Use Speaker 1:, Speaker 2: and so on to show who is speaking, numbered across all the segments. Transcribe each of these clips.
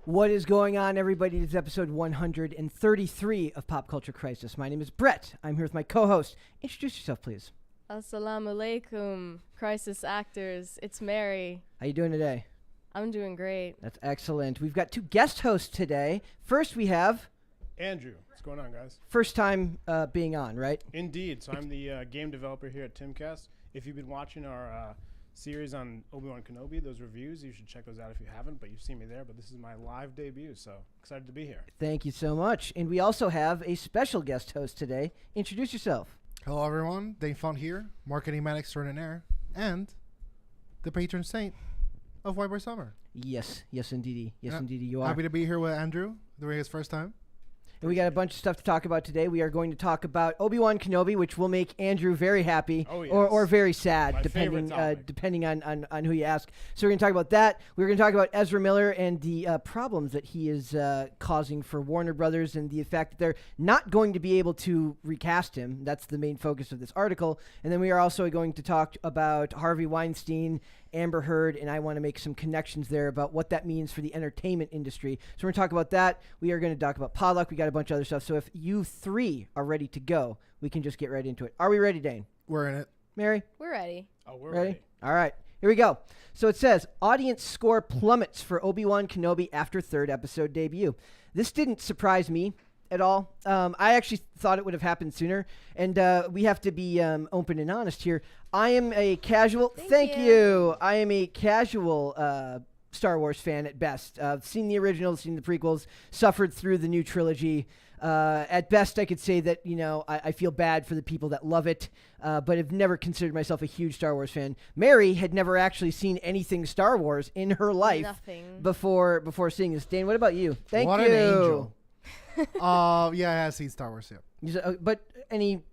Speaker 1: What is going on, everybody? This is episode 133 of Pop Culture Crisis. My name is Brett. I'm here with my co-host. Introduce yourself, please.
Speaker 2: Assalamu alaikum, crisis actors. It's Mary.
Speaker 1: How you doing today?
Speaker 2: I'm doing great.
Speaker 1: That's excellent. We've got two guest hosts today. First, we have
Speaker 3: Andrew. What's going on, guys?
Speaker 1: first time being on, right?
Speaker 3: Indeed. So I'm the game developer here at Timcast. If you've been watching our series on Obi-Wan Kenobi, those reviews, you should check those out if you haven't, but you've seen me there. But this is my live debut, so excited to be here.
Speaker 1: Thank you so much. And we also have a special guest host today. Introduce yourself.
Speaker 4: Hello, everyone. Dane Font here, marketing man extraordinaire, and the patron saint of White Boy Summer.
Speaker 1: Yes, indeedy. Yes, indeedy, you are.
Speaker 4: Happy to be here with Andrew during his first time.
Speaker 1: And we got a bunch of stuff to talk about today. We are going to talk about Obi-Wan Kenobi, which will make Andrew very happy or very sad, depending on who you ask. So we're going to talk about that. We're going to talk about Ezra Miller and the problems that he is causing for Warner Brothers and the fact that they're not going to be able to recast him. That's the main focus of this article. And then we are also going to talk about Harvey Weinstein, Amber Heard, and I want to make some connections there about what that means for the entertainment industry. So we're going to talk about that. We are going to talk about Potluck. We got a bunch of other stuff. So if you three are ready to go, we can just get right into it. Are we ready, Dane?
Speaker 4: We're in it.
Speaker 1: Mary?
Speaker 2: We're ready.
Speaker 3: Oh, we're ready.
Speaker 1: All right. Here we go. So it says, audience score plummets for Obi-Wan Kenobi after third episode debut. This didn't surprise me at all. I actually thought it would have happened sooner. And we have to be open and honest here. I am a casual... Thank you. I am a casual Star Wars fan at best. I've seen the originals, seen the prequels, suffered through the new trilogy. At best, I could say that, I feel bad for the people that love it, but have never considered myself a huge Star Wars fan. Mary had never actually seen anything Star Wars in her life.
Speaker 2: Nothing.
Speaker 1: Before seeing this. Dane, what about you? Thank you.
Speaker 4: What an angel. Yeah, I have seen Star Wars, yeah.
Speaker 1: But any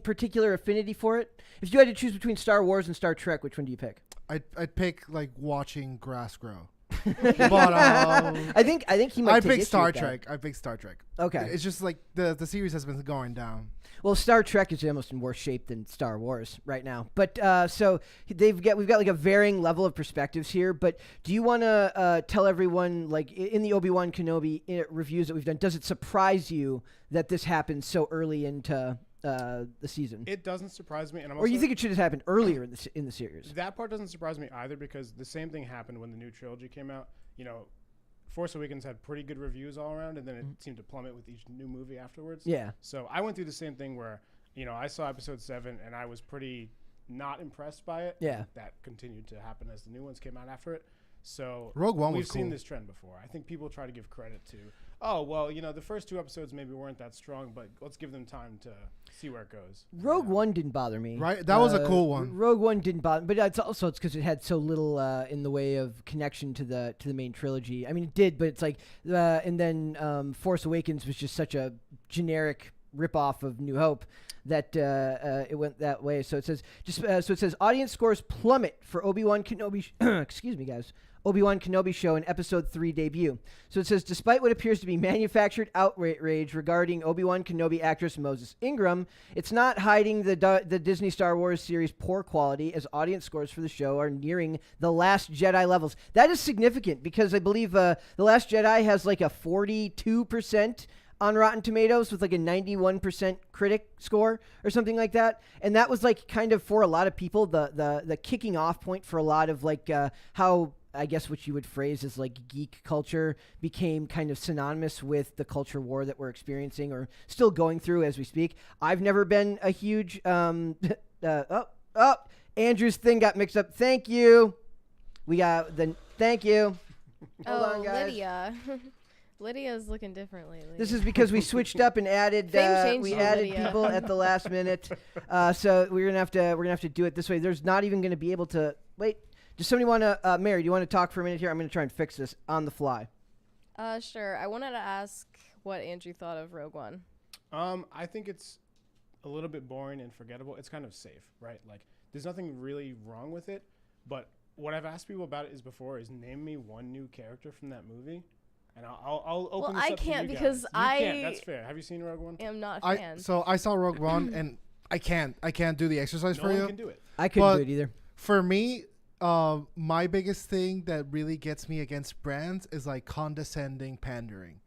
Speaker 1: particular affinity for it? If you had to choose between Star Wars and Star Trek, which one do you pick?
Speaker 4: I'd pick, watching grass grow.
Speaker 1: But I think he might.
Speaker 4: I'd pick Star Trek. I'd pick Star Trek.
Speaker 1: Okay.
Speaker 4: It's just the series has been going down.
Speaker 1: Well, Star Trek is almost in worse shape than Star Wars right now. But so we've got a varying level of perspectives here. But do you want to tell everyone, in the Obi-Wan Kenobi reviews that we've done, does it surprise you that this happened so early into the season?
Speaker 3: It doesn't surprise me, and
Speaker 1: or you think it should have happened earlier in the series?
Speaker 3: That part doesn't surprise me either, because the same thing happened when the new trilogy came out. Force Awakens had pretty good reviews all around, and then it seemed to plummet with each new movie afterwards.
Speaker 1: Yeah.
Speaker 3: So I went through the same thing where, I saw episode 7 and I was pretty not impressed by it.
Speaker 1: Yeah.
Speaker 3: That continued to happen as the new ones came out after it. So
Speaker 4: Rogue One
Speaker 3: we've
Speaker 4: was
Speaker 3: seen
Speaker 4: cool.
Speaker 3: this trend before. I think people try to give credit to, the first 2 episodes maybe weren't that strong, but let's give them time to see where it goes.
Speaker 1: Rogue One didn't bother me.
Speaker 4: Right? That was a cool one.
Speaker 1: Rogue One didn't bother, but it's because it had so little in the way of connection to the main trilogy. I mean, it did, but it's and then Force Awakens was just such a generic ripoff of New Hope that it went that way. So it says audience scores plummet for Obi-Wan Kenobi. Excuse me, guys. Obi-Wan Kenobi show in episode 3 debut. So it says, despite what appears to be manufactured outrage regarding Obi-Wan Kenobi actress Moses Ingram, it's not hiding the Disney Star Wars series' poor quality, as audience scores for the show are nearing The Last Jedi levels. That is significant, because I believe The Last Jedi has a 42% on Rotten Tomatoes with a 91% critic score or something like that. And that was kind of, for a lot of people, the kicking off point for a lot of how, I guess what you would phrase as geek culture became kind of synonymous with the culture war that we're experiencing or still going through as we speak. I've never been a huge Andrew's thing got mixed up. Thank you. Thank you. Hold on, guys.
Speaker 2: Lydia. Lydia's looking different lately.
Speaker 1: This is because we switched up and added people at the last minute. So we're gonna have to do it this way. There's not even gonna be able to wait. Does somebody want to, Mary, do you want to talk for a minute here? I'm going to try and fix this on the fly.
Speaker 2: Sure. I wanted to ask what Andrew thought of Rogue One.
Speaker 3: I think it's a little bit boring and forgettable. It's kind of safe, right? There's nothing really wrong with it. But what I've asked people about it is name me one new character from that movie. And I'll open this up to you guys.
Speaker 2: Because
Speaker 3: you can't. That's fair. Have you seen Rogue One?
Speaker 2: I'm not a fan.
Speaker 4: So I saw Rogue One, and I can't do the exercise for you.
Speaker 3: No one can do it.
Speaker 1: I couldn't do it either.
Speaker 4: For me, my biggest thing that really gets me against brands is like condescending pandering.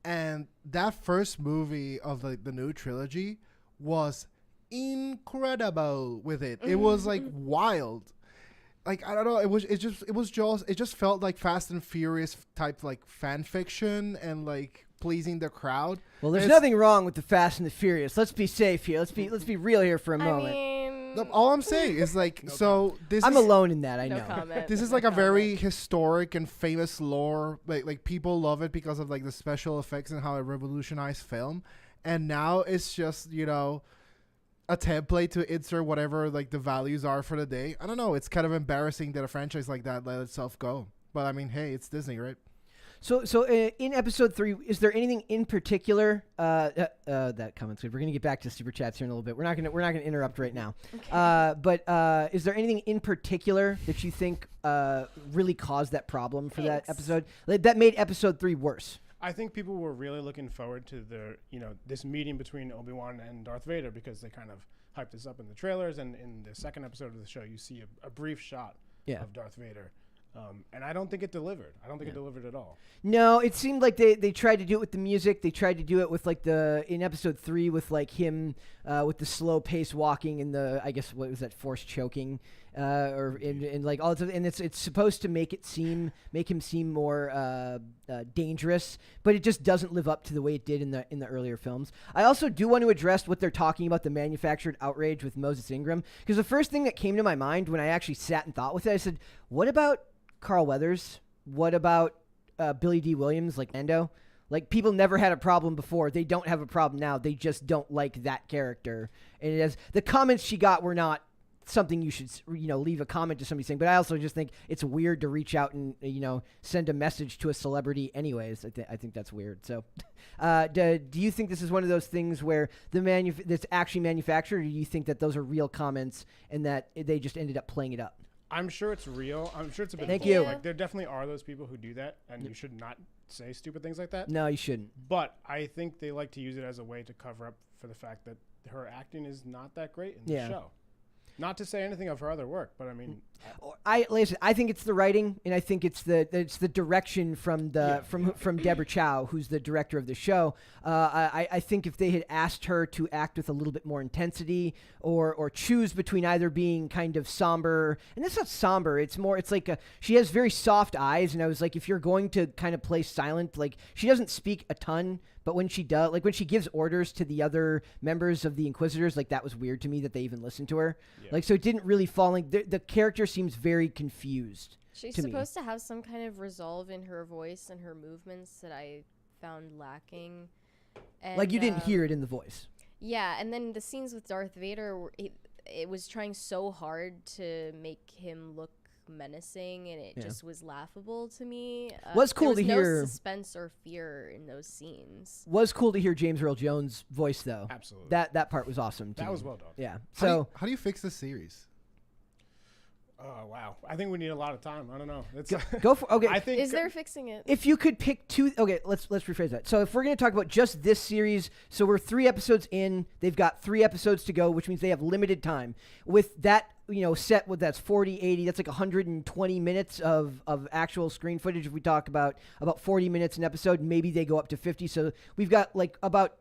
Speaker 4: And that first movie of like the new trilogy was incredible with it. It was like wild. Like, I don't know, it just felt like Fast and Furious type like fan fiction and like pleasing the crowd.
Speaker 1: Well, there's nothing wrong with the Fast and the Furious. Let's be safe here. Let's be real here for a moment.
Speaker 2: I mean,
Speaker 4: All I'm saying is like,
Speaker 1: I'm alone in that. I
Speaker 2: no
Speaker 1: know.
Speaker 2: comment.
Speaker 4: This is like a very historic and famous lore. Like people love it because of like the special effects and how it revolutionized film. And now it's just, you know, a template to insert whatever like the values are for the day. I don't know. It's kind of embarrassing that a franchise like that let itself go. But I mean, hey, it's Disney, right?
Speaker 1: So in episode 3, is there anything in particular that comments good? We're gonna get back to super chats here in a little bit. We're not gonna interrupt right now.
Speaker 2: Okay.
Speaker 1: But is there anything in particular that you think really caused that problem for that episode? Like, that made episode 3 worse?
Speaker 3: I think people were really looking forward to this meeting between Obi-Wan and Darth Vader because they kind of hyped this up in the trailers, and in the second episode of the show, you see a brief shot of Darth Vader. And I don't think it delivered. I don't think it delivered at all.
Speaker 1: No, it seemed like they tried to do it with the music. They tried to do it with like in episode 3 with like him with the slow pace walking and the, I guess, what was that, force choking, and like all and it's supposed to make him seem more dangerous, but it just doesn't live up to the way it did in the earlier films. I also do want to address what they're talking about, the manufactured outrage with Moses Ingram, because the first thing that came to my mind when I actually sat and thought with it, I said, what about Carl Weathers? What about Billy D. Williams, like Lando? Like, people never had a problem before. They don't have a problem now. They just don't like that character. And the comments she got were not something you should, leave a comment to somebody saying. But I also just think it's weird to reach out and, send a message to a celebrity anyways. I think that's weird. So do you think this is one of those things where that's actually manufactured, or do you think that those are real comments and that they just ended up playing it up?
Speaker 3: I'm sure it's real. I'm sure it's a bit.
Speaker 1: Thank you.
Speaker 3: Like, there definitely are those people who do that, and you should not say stupid things like that.
Speaker 1: No, you shouldn't.
Speaker 3: But I think they like to use it as a way to cover up for the fact that her acting is not that great in the show. Not to say anything of her other work, but I mean,
Speaker 1: I think it's the writing, and I think it's the direction from Deborah Chow, who's the director of the show. I think if they had asked her to act with a little bit more intensity, or choose between either being kind of somber, and it's not somber, it's like she has very soft eyes, and I was like, if you're going to kind of play silent, like, she doesn't speak a ton. But when she does, like when she gives orders to the other members of the Inquisitors, like, that was weird to me that they even listened to her. Yeah. Like, so it didn't really fall in. The character seems very confused.
Speaker 2: She's supposed to have some kind of resolve in her voice and her movements that I found lacking. And,
Speaker 1: like, you didn't hear it in the voice.
Speaker 2: Yeah, and then the scenes with Darth Vader, it was trying so hard to make him look menacing, and it just was laughable to me.
Speaker 1: Was cool to hear.
Speaker 2: No suspense or fear in those scenes.
Speaker 1: Was cool to hear James Earl Jones' voice, though.
Speaker 3: Absolutely.
Speaker 1: That part was awesome.
Speaker 3: That was well done.
Speaker 1: Yeah.
Speaker 4: So how do you fix the series?
Speaker 3: Oh wow! I think we need a lot of time. I don't know.
Speaker 1: Go for okay.
Speaker 3: I think
Speaker 2: is there fixing it?
Speaker 1: If you could pick two, okay, let's rephrase that. So if we're going to talk about just this series, so we're 3 episodes in. They've got 3 episodes to go, which means they have limited time. With that, set with that's 40, 80. That's like 120 minutes of actual screen footage. If we talk about 40 minutes an episode, maybe they go up to 50. So we've got like about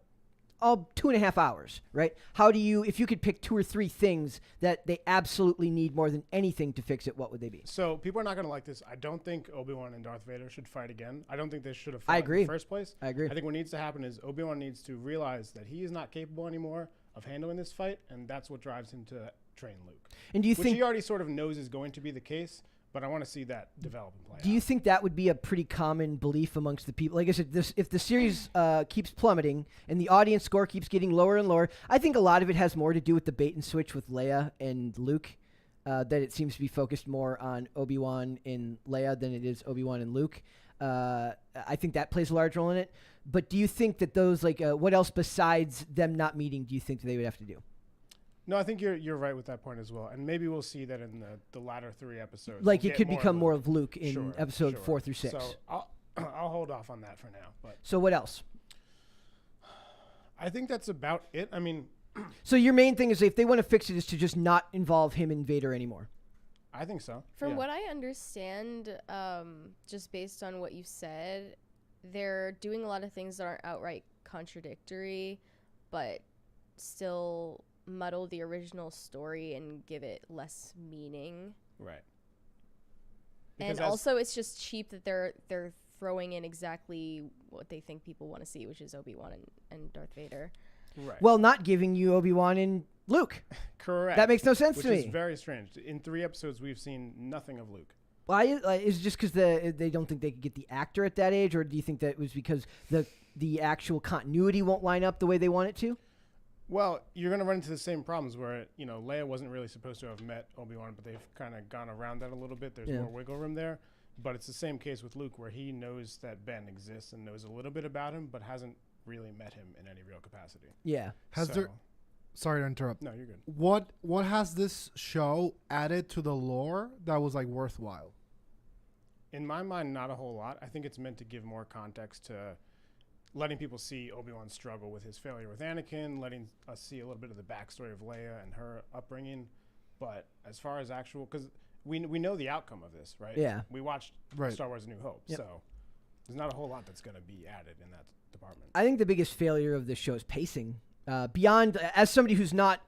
Speaker 1: 2.5 hours, right? How do you, if you could pick 2 or 3 things that they absolutely need more than anything to fix it, what would they be?
Speaker 3: So people are not going to like this. I don't think Obi-Wan and Darth Vader should fight again. I don't think they should have fought in the first place.
Speaker 1: I agree.
Speaker 3: I think what needs to happen is Obi-Wan needs to realize that he is not capable anymore of handling this fight, and that's what drives him to train Luke.
Speaker 1: And do you
Speaker 3: which
Speaker 1: think
Speaker 3: he already sort of knows is going to be the case? But I want to see that develop and play
Speaker 1: Do you think that would be a pretty common belief amongst the people? Like I said, if the series keeps plummeting and the audience score keeps getting lower and lower, I think a lot of it has more to do with the bait and switch with Leia and Luke, that it seems to be focused more on Obi-Wan and Leia than it is Obi-Wan and Luke. I think that plays a large role in it. But do you think that those, like, what else besides them not meeting do you think they would have to do?
Speaker 3: No, I think you're right with that point as well, and maybe we'll see that in the latter 3 episodes.
Speaker 1: Like, it could become more of Luke in episode 4 through 6.
Speaker 3: So I'll hold off on that for now. But
Speaker 1: so what else?
Speaker 3: I think that's about it. I mean,
Speaker 1: so your main thing is if they want to fix it is to just not involve him and Vader anymore.
Speaker 3: I think so.
Speaker 2: From what I understand, just based on what you said, they're doing a lot of things that aren't outright contradictory, but still muddle the original story and give it less meaning.
Speaker 3: Right.
Speaker 2: And also, it's just cheap that they're throwing in exactly what they think people want to see, which is Obi-Wan and Darth Vader.
Speaker 3: Right.
Speaker 1: Well, not giving you Obi-Wan and Luke.
Speaker 3: Correct.
Speaker 1: That makes no sense to me.
Speaker 3: Which is very strange. In 3 episodes, we've seen nothing of Luke.
Speaker 1: Why is it just because they don't think they could get the actor at that age, or do you think that it was because the actual continuity won't line up the way they want it to?
Speaker 3: Well, you're going to run into the same problems where, Leia wasn't really supposed to have met Obi-Wan, but they've kind of gone around that a little bit. There's more wiggle room there. But it's the same case with Luke, where he knows that Ben exists and knows a little bit about him, but hasn't really met him in any real capacity.
Speaker 1: Yeah.
Speaker 4: Sorry to interrupt.
Speaker 3: No, you're good.
Speaker 4: What has this show added to the lore that was like worthwhile?
Speaker 3: In my mind, not a whole lot. I think it's meant to give more context to letting people see Obi-Wan's struggle with his failure with Anakin, letting us see a little bit of the backstory of Leia and her upbringing. But as far as actual, because we know the outcome of this, right?
Speaker 1: Yeah.
Speaker 3: We watched Star Wars: A New Hope, so there's not a whole lot that's going to be added in that department.
Speaker 1: I think the biggest failure of this show is pacing. Beyond, as somebody who's not,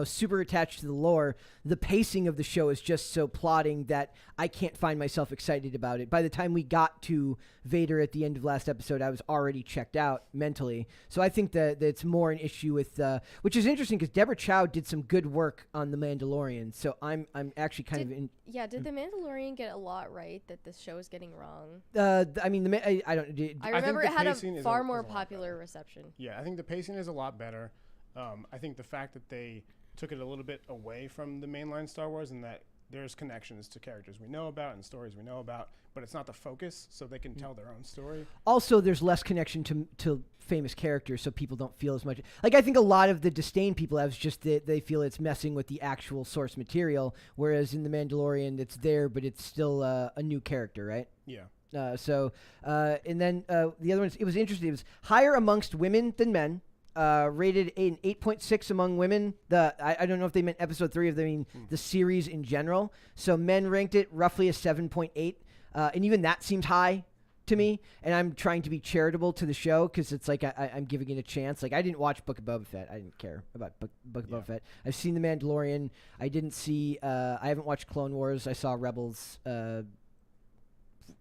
Speaker 1: super attached to the lore, the pacing of the show is just so plodding that I can't find myself excited about it. By the time we got to Vader at the end of last episode, I was already checked out mentally. So I think that it's more an issue with, which is interesting because Deborah Chow did some good work on The Mandalorian. So I'm actually kind of in.
Speaker 2: Yeah, did The Mandalorian get a lot right that this show is getting wrong?
Speaker 1: I don't.
Speaker 2: I remember it had a far more popular reception.
Speaker 3: Yeah, I think the pacing is a lot better. I think the fact that they took it a little bit away from the mainline Star Wars and that there's connections to characters we know about and stories we know about, but it's not the focus, so they can tell their own story.
Speaker 1: Also, there's less connection to famous characters, so people don't feel as much. Like, I think a lot of the disdain people have is just that they feel it's messing with the actual source material, whereas in The Mandalorian, it's there, but it's still a new character, right?
Speaker 3: Yeah.
Speaker 1: And then the other ones, it was interesting. It was higher amongst women than men. Rated an 8.6 among women. I don't know if they meant episode 3 of the series in general. So men ranked it roughly a 7.8, and even that seems high to me. And I'm trying to be charitable to the show because it's like I'm giving it a chance. Like, I didn't watch Book of Boba Fett. I didn't care about Book of Boba Fett. I've seen The Mandalorian. I didn't see. I haven't watched Clone Wars. I saw Rebels.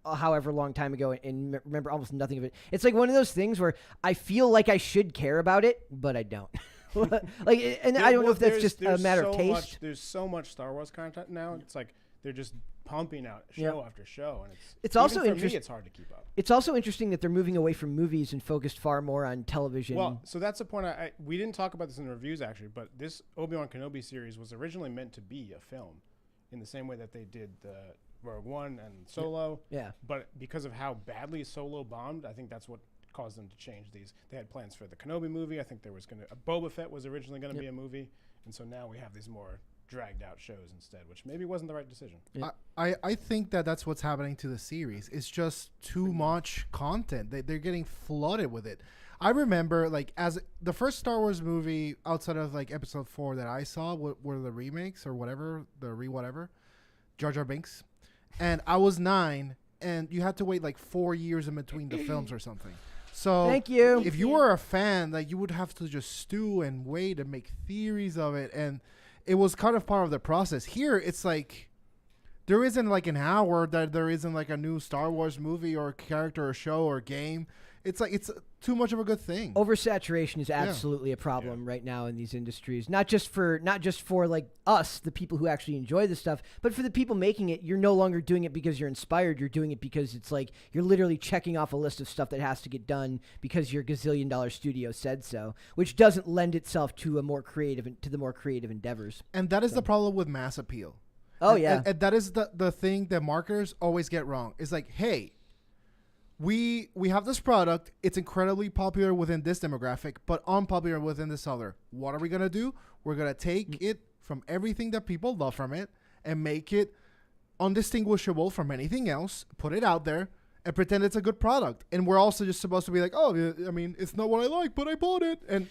Speaker 1: However long time ago, and remember almost nothing of it. It's like one of those things where I feel like I should care about it, but I don't. I don't know if that's just a matter of taste.
Speaker 3: There's so much Star Wars content now. It's like they're just pumping out show after show, and
Speaker 1: it's also
Speaker 3: for me, it's hard to keep up.
Speaker 1: It's also interesting that they're moving away from movies and focused far more on television.
Speaker 3: Well, so that's the point. We didn't talk about this in the reviews actually, but this Obi-Wan Kenobi series was originally meant to be a film, in the same way that they did the Rogue One and Solo.
Speaker 1: Yeah.
Speaker 3: But because of how badly Solo bombed, I think that's what caused them to change these. They had plans for the Kenobi movie. I think there was Boba Fett was originally going to be a movie. And so now we have these more dragged out shows instead, which maybe wasn't the right decision.
Speaker 4: Yeah. I think that's what's happening to the series. It's just too much content. They're getting flooded with it. I remember, like, as the first Star Wars movie outside of, like, episode 4 that I saw were the remakes or whatever, Jar Jar Binks. And I was 9, and you had to wait like 4 years in between the films or something. So
Speaker 1: thank you.
Speaker 4: If you were a fan, like, you would have to just stew and wait and make theories of it, and it was kind of part of the process. Here, it's like there isn't like an hour that there isn't like a new Star Wars movie or character or show or game. It's like it's too much of a good thing.
Speaker 1: Oversaturation is absolutely a problem right now in these industries. Not just for like us, the people who actually enjoy the stuff, but for the people making it. You're no longer doing it because you're inspired. You're doing it because it's like you're literally checking off a list of stuff that has to get done because your gazillion-dollar studio said so, which doesn't lend itself to the more creative endeavors.
Speaker 4: And that is the problem with mass appeal.
Speaker 1: Oh,
Speaker 4: and that is the thing that marketers always get wrong. It's like, hey, we have this product. It's incredibly popular within this demographic, but unpopular within this other. What are we going to do? We're going to take it from everything that people love from it and make it undistinguishable from anything else, put it out there, and pretend it's a good product. And we're also just supposed to be like, oh, I mean, it's not what I like, but I bought it. And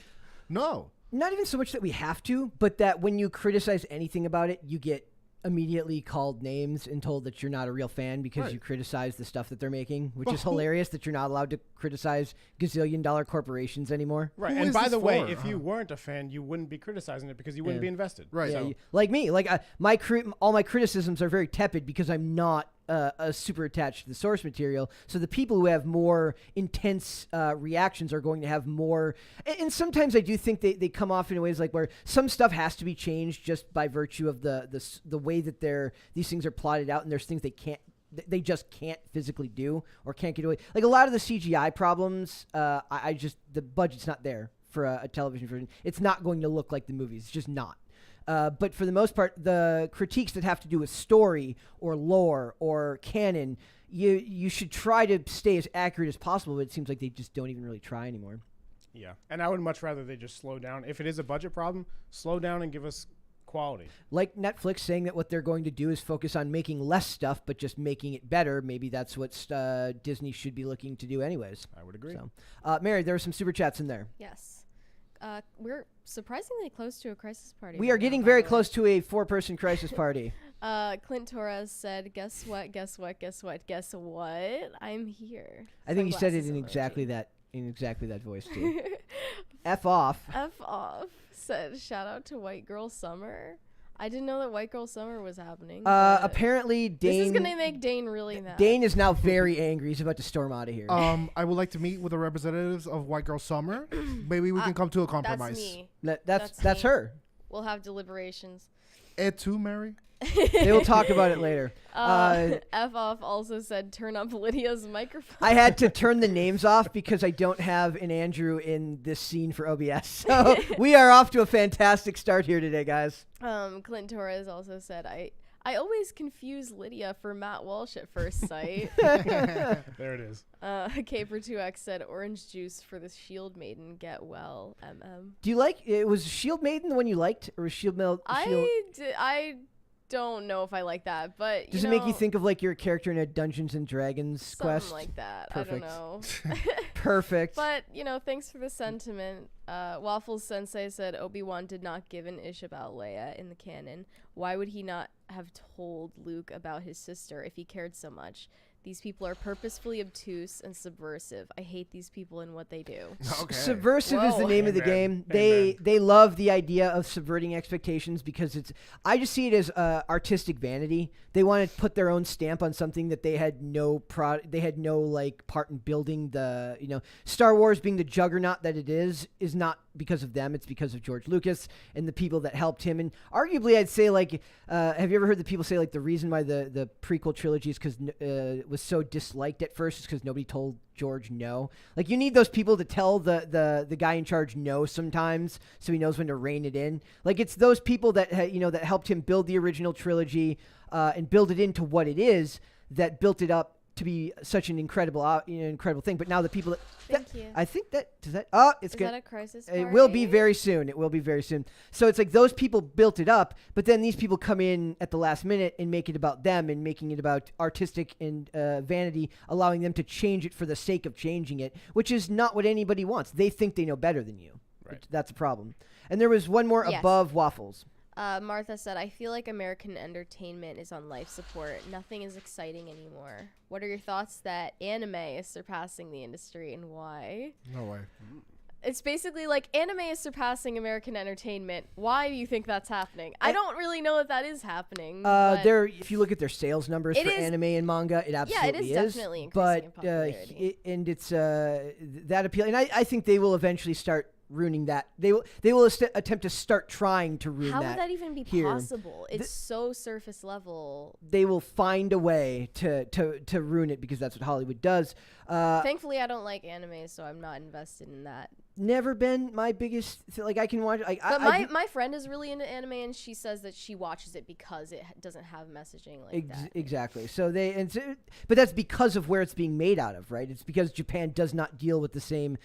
Speaker 4: no.
Speaker 1: Not even so much that we have to, but that when you criticize anything about it, you get immediately called names and told that you're not a real fan because
Speaker 3: Right.
Speaker 1: you criticize the stuff that they're making, which
Speaker 3: But
Speaker 1: is
Speaker 3: who-
Speaker 1: hilarious that you're not allowed to criticize gazillion-dollar corporations anymore.
Speaker 3: Right.
Speaker 4: Who
Speaker 3: And
Speaker 4: is
Speaker 3: by
Speaker 4: this
Speaker 3: the way,
Speaker 4: for?
Speaker 3: if you weren't a fan, you wouldn't be criticizing it because you wouldn't
Speaker 1: Yeah.
Speaker 3: be invested.
Speaker 4: Right.
Speaker 1: Yeah,
Speaker 3: So,
Speaker 1: like me, like all my criticisms are very tepid because I'm not super attached to the source material. So the people who have more intense reactions are going to have more. And sometimes I do think they come off in ways like where some stuff has to be changed just by virtue of the way that these things are plotted out, and there's things they just can't physically do or can't get away. Like a lot of the CGI problems, I just the budget's not there for a television version. It's not going to look like the movies. It's just not. But for the most part, the critiques that have to do with story or lore or canon, you should try to stay as accurate as possible, but it seems like they just don't even really try anymore.
Speaker 3: yeah. And I would much rather they just slow down. If it is a budget problem, slow down and give us quality.
Speaker 1: Like Netflix saying that what they're going to do is focus on making less stuff, but just making it better. Maybe that's what Disney should be looking to do anyways.
Speaker 3: I would agree.
Speaker 1: So, Mary, there were some super chats in there.
Speaker 2: Yes. We're surprisingly close to a crisis party.
Speaker 1: We are
Speaker 2: right now,
Speaker 1: getting
Speaker 2: by
Speaker 1: very
Speaker 2: the way.
Speaker 1: close to a 4-person crisis party.
Speaker 2: Clint Torres said, "Guess what? Guess what? Guess what? Guess what? I'm here."
Speaker 1: I think he said it
Speaker 2: Sunglasses
Speaker 1: in
Speaker 2: emoji.
Speaker 1: exactly that voice too. F off.
Speaker 2: F off said, "Shout out to White Girl Summer." I didn't know that White Girl Summer was happening. but
Speaker 1: Apparently, Dane.
Speaker 2: this is gonna make Dane really mad.
Speaker 1: Dane is now very angry. He's about to storm out of here.
Speaker 4: I would like to meet with the representatives of White Girl Summer. Maybe we can come to a
Speaker 2: That's
Speaker 4: compromise.
Speaker 2: me.
Speaker 1: That's
Speaker 2: me.
Speaker 1: her.
Speaker 2: We'll have deliberations.
Speaker 4: Ed too, Mary.
Speaker 1: They will talk about it later.
Speaker 2: F off also said, "Turn up Lydia's microphone."
Speaker 1: I had to turn the names off because I don't have an Andrew in this scene for OBS. So we are off to a fantastic start here today, guys.
Speaker 2: Clint Torres also said, I always confuse Lydia for Matt Walsh at first sight."
Speaker 3: There it is.
Speaker 2: Caper2X said, "Orange juice for the Shield Maiden. Get well, MM."
Speaker 1: Do you like? Was Shield Maiden the one you liked, or was Shield Maiden?
Speaker 2: I don't know if I like that, but
Speaker 1: Does it make you think of like your character in a Dungeons and Dragons
Speaker 2: something
Speaker 1: quest?
Speaker 2: like that?
Speaker 1: Perfect.
Speaker 2: I don't know.
Speaker 1: Perfect.
Speaker 2: But, thanks for the sentiment. Waffles Sensei said Obi-Wan did not give an ish about Leia in the canon. Why would he not have told Luke about his sister if he cared so much? These people are purposefully obtuse and subversive. I hate these people and what they do.
Speaker 4: Okay.
Speaker 1: Subversive is the
Speaker 2: Whoa.
Speaker 1: name of the
Speaker 3: Amen.
Speaker 1: game.
Speaker 3: Amen.
Speaker 1: They love the idea of subverting expectations because I just see it as artistic vanity. They want to put their own stamp on something that they had no part in building. Star Wars being the juggernaut that it is not because of them. It's because of George Lucas and the people that helped him. And arguably, I'd say have you ever heard the people say the reason why the prequel trilogy is because was so disliked at first is because nobody told George no. Like, you need those people to tell the guy in charge no sometimes, so he knows when to rein it in. Like, it's those people that that helped him build the original trilogy and build it into what it is that built it up to be such an incredible thing. But now the people
Speaker 2: Thank you.
Speaker 1: I think it's
Speaker 2: Is
Speaker 1: good.
Speaker 2: that a crisis
Speaker 1: It will be
Speaker 2: party?
Speaker 1: very soon. It will be very soon. So it's like those people built it up, but then these people come in at the last minute and make it about them and making it about artistic and vanity, allowing them to change it for the sake of changing it, which is not what anybody wants. They think they know better than you.
Speaker 3: Right.
Speaker 1: That's a problem. And there was one more
Speaker 2: Yes.
Speaker 1: above Waffles.
Speaker 2: Martha said, "I feel like American entertainment is on life support. Nothing is exciting anymore. What are your thoughts that anime is surpassing the industry and why?"
Speaker 4: No way.
Speaker 2: It's basically like anime is surpassing American entertainment. Why do you think that's happening? I don't really know that is happening. but
Speaker 1: If you look at their sales numbers
Speaker 2: It
Speaker 1: for
Speaker 2: is-
Speaker 1: anime and manga, it absolutely
Speaker 2: is definitely increasing
Speaker 1: But
Speaker 2: in popularity.
Speaker 1: and it's that appeal, and I think they will eventually start ruining that. They will attempt to start trying to ruin
Speaker 2: How
Speaker 1: that.
Speaker 2: would that even be
Speaker 1: here.
Speaker 2: possible? It's so surface level.
Speaker 1: They will find a way to ruin it because that's what Hollywood does.
Speaker 2: Thankfully, I don't like anime, so I'm not invested in that.
Speaker 1: Never been my biggest. Like, I can watch.
Speaker 2: But my friend is really into anime, and she says that she watches it because it doesn't have messaging like that.
Speaker 1: Exactly. But that's because of where it's being made out of, right? It's because Japan does not deal with the same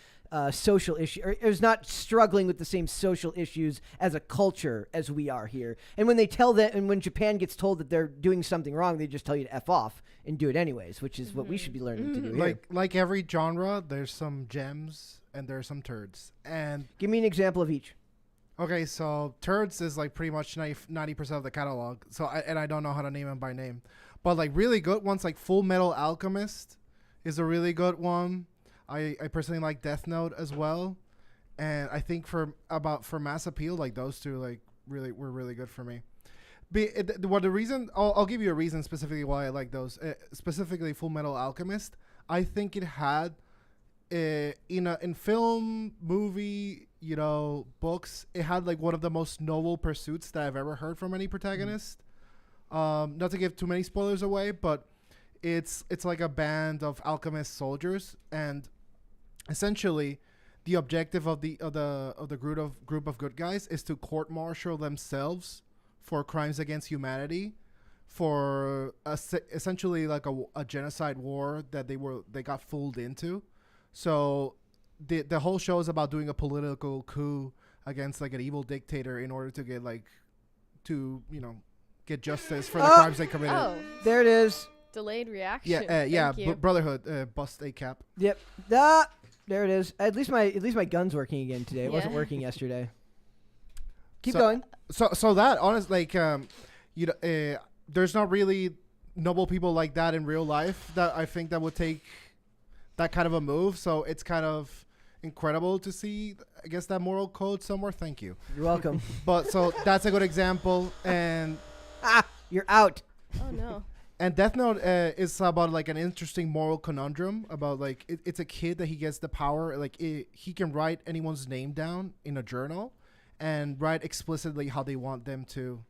Speaker 1: social issue, or is not struggling with the same social issues as a culture as we are here. And when they tell that, and when Japan gets told that they're doing something wrong, they just tell you to F off and do it anyways, which is what we should be learning to do here.
Speaker 4: Like every genre, there's some gems and there's some turds. And
Speaker 1: Give me an example of each.
Speaker 4: Okay, so Turds is like pretty much 90% of the catalog. So I don't know how to name them by name, but like really good ones like Full Metal Alchemist is a really good one. I personally like Death Note as well, and I think for mass appeal, like those two like really were really good for me. What the reason? I'll give you a reason specifically why I like those. Specifically, Full Metal Alchemist. I think it had in film, movie, books. It had like one of the most noble pursuits that I've ever heard from any protagonist. Not to give too many spoilers away, but it's like a band of alchemist soldiers, and essentially, the objective of the group of good guys is to court-martial themselves for crimes against humanity, for essentially like a genocide war that they got fooled into. So the whole show is about doing a political coup against like an evil dictator in order to get justice for the crimes they committed.
Speaker 2: Oh,
Speaker 1: There it is.
Speaker 2: delayed reaction.
Speaker 4: Yeah,
Speaker 2: Thank you.
Speaker 4: Brotherhood, bust a cap.
Speaker 1: Yep. There it is. At least my gun's working again today. It wasn't
Speaker 2: Yeah.
Speaker 1: working yesterday. Keep
Speaker 4: So-
Speaker 1: going.
Speaker 4: So that honestly, like, there's not really noble people like that in real life that I think that would take that kind of a move. So it's kind of incredible to see, I guess, that moral code somewhere. Thank you.
Speaker 1: You're welcome.
Speaker 4: But so that's a good example. And
Speaker 1: You're out.
Speaker 2: Oh no.
Speaker 4: Death Note is about like an interesting moral conundrum about like it's a kid that he gets the power, like he can write anyone's name down in a journal and write explicitly how they want them to.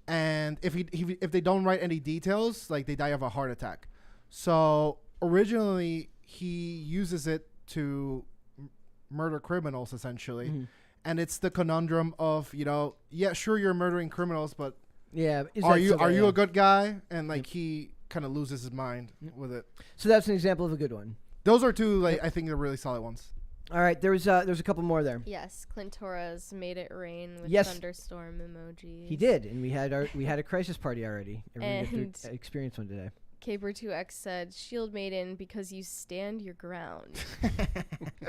Speaker 4: And if they don't write any details, like they die of a heart attack. So originally he uses it to murder criminals essentially.
Speaker 1: Mm-hmm.
Speaker 4: And it's the conundrum of, yeah, sure, you're murdering criminals, but
Speaker 1: Yeah.
Speaker 4: are you a good guy? And like he kind of loses his mind with it.
Speaker 1: So that's an example of a good one.
Speaker 4: Those are two, like, I think they're really solid ones.
Speaker 1: All right. There's a couple more there.
Speaker 2: Yes, Clint Torres made it rain with
Speaker 1: Yes.
Speaker 2: thunderstorm emojis.
Speaker 1: He did, and we had a crisis party already. Everybody
Speaker 2: And-
Speaker 1: got to experience one today.
Speaker 2: Caper2X said, "Shield Maiden because you stand your ground."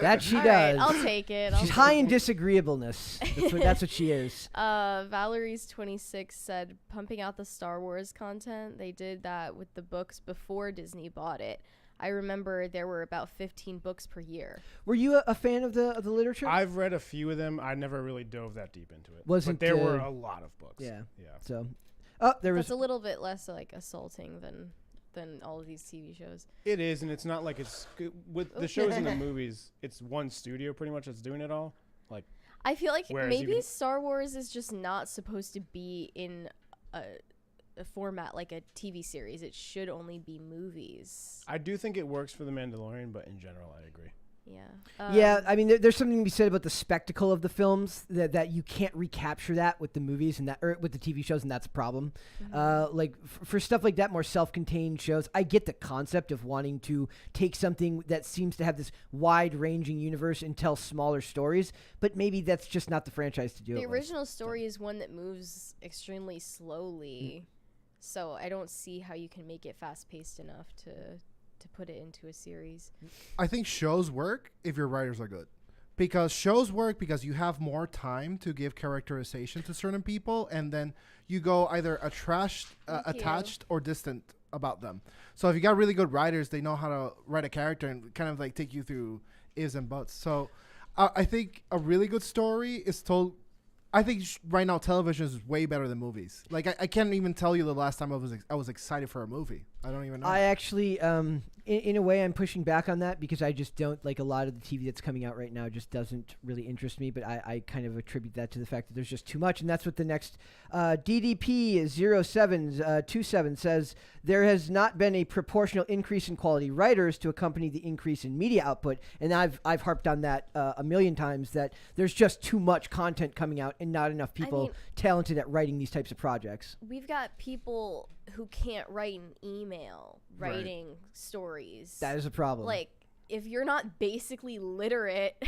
Speaker 1: That she
Speaker 2: All
Speaker 1: does.
Speaker 2: right, I'll take it.
Speaker 1: She's high in disagreeableness. That's what she is.
Speaker 2: Valerie's 26 said, "Pumping out the Star Wars content. They did that with the books before Disney bought it. I remember there were about 15 books per year."
Speaker 1: Were you a fan of the literature?
Speaker 3: I've read a few of them. I never really dove that deep into it.
Speaker 1: Wasn't,
Speaker 3: but there were a lot of books.
Speaker 1: yeah.
Speaker 3: Yeah.
Speaker 1: So, there was
Speaker 2: That's a little bit less like assaulting than all of these TV shows.
Speaker 3: It is, and it's not like it's with the shows and the movies. It's one studio pretty much that's doing it all. Like,
Speaker 2: I feel like
Speaker 3: Whereas
Speaker 2: maybe
Speaker 3: even-
Speaker 2: Star Wars is just not supposed to be in a format like a TV series. It should only be movies.
Speaker 3: I do think it works for The Mandalorian, but in general, I agree.
Speaker 2: Yeah.
Speaker 1: yeah, I mean, there's something to be said about the spectacle of the films that you can't recapture that with the movies and or with the TV shows, and that's a problem. Like for stuff like that, more self-contained shows, I get the concept of wanting to take something that seems to have this wide-ranging universe and tell smaller stories, but maybe that's just not the franchise to do
Speaker 2: The
Speaker 1: it with.
Speaker 2: original story is one that moves extremely slowly, so I don't see how you can make it fast-paced enough to put it into a series.
Speaker 4: I think shows work if your writers are good. Because shows work because you have more time to give characterization to certain people, and then you go either attached or distant about them. So if you got really good writers, they know how to write a character and kind of like take you through ifs and buts. So I think a really good story is told. I think right now television is way better than movies. Like I can't even tell you the last time I was excited for a movie. I don't even know.
Speaker 1: I actually, in a way, I'm pushing back on that because I just don't like a lot of the TV that's coming out right now. Just doesn't really interest me. But I kind of attribute that to the fact that there's just too much, and that's what the next DDP 0727 says. There has not been a proportional increase in quality writers to accompany the increase in media output, and I've harped on that a million times. That there's just too much content coming out and not enough people talented at writing these types of projects.
Speaker 2: We've got people who can't write an email writing stories.
Speaker 1: That is a problem.
Speaker 2: Like, if you're not basically literate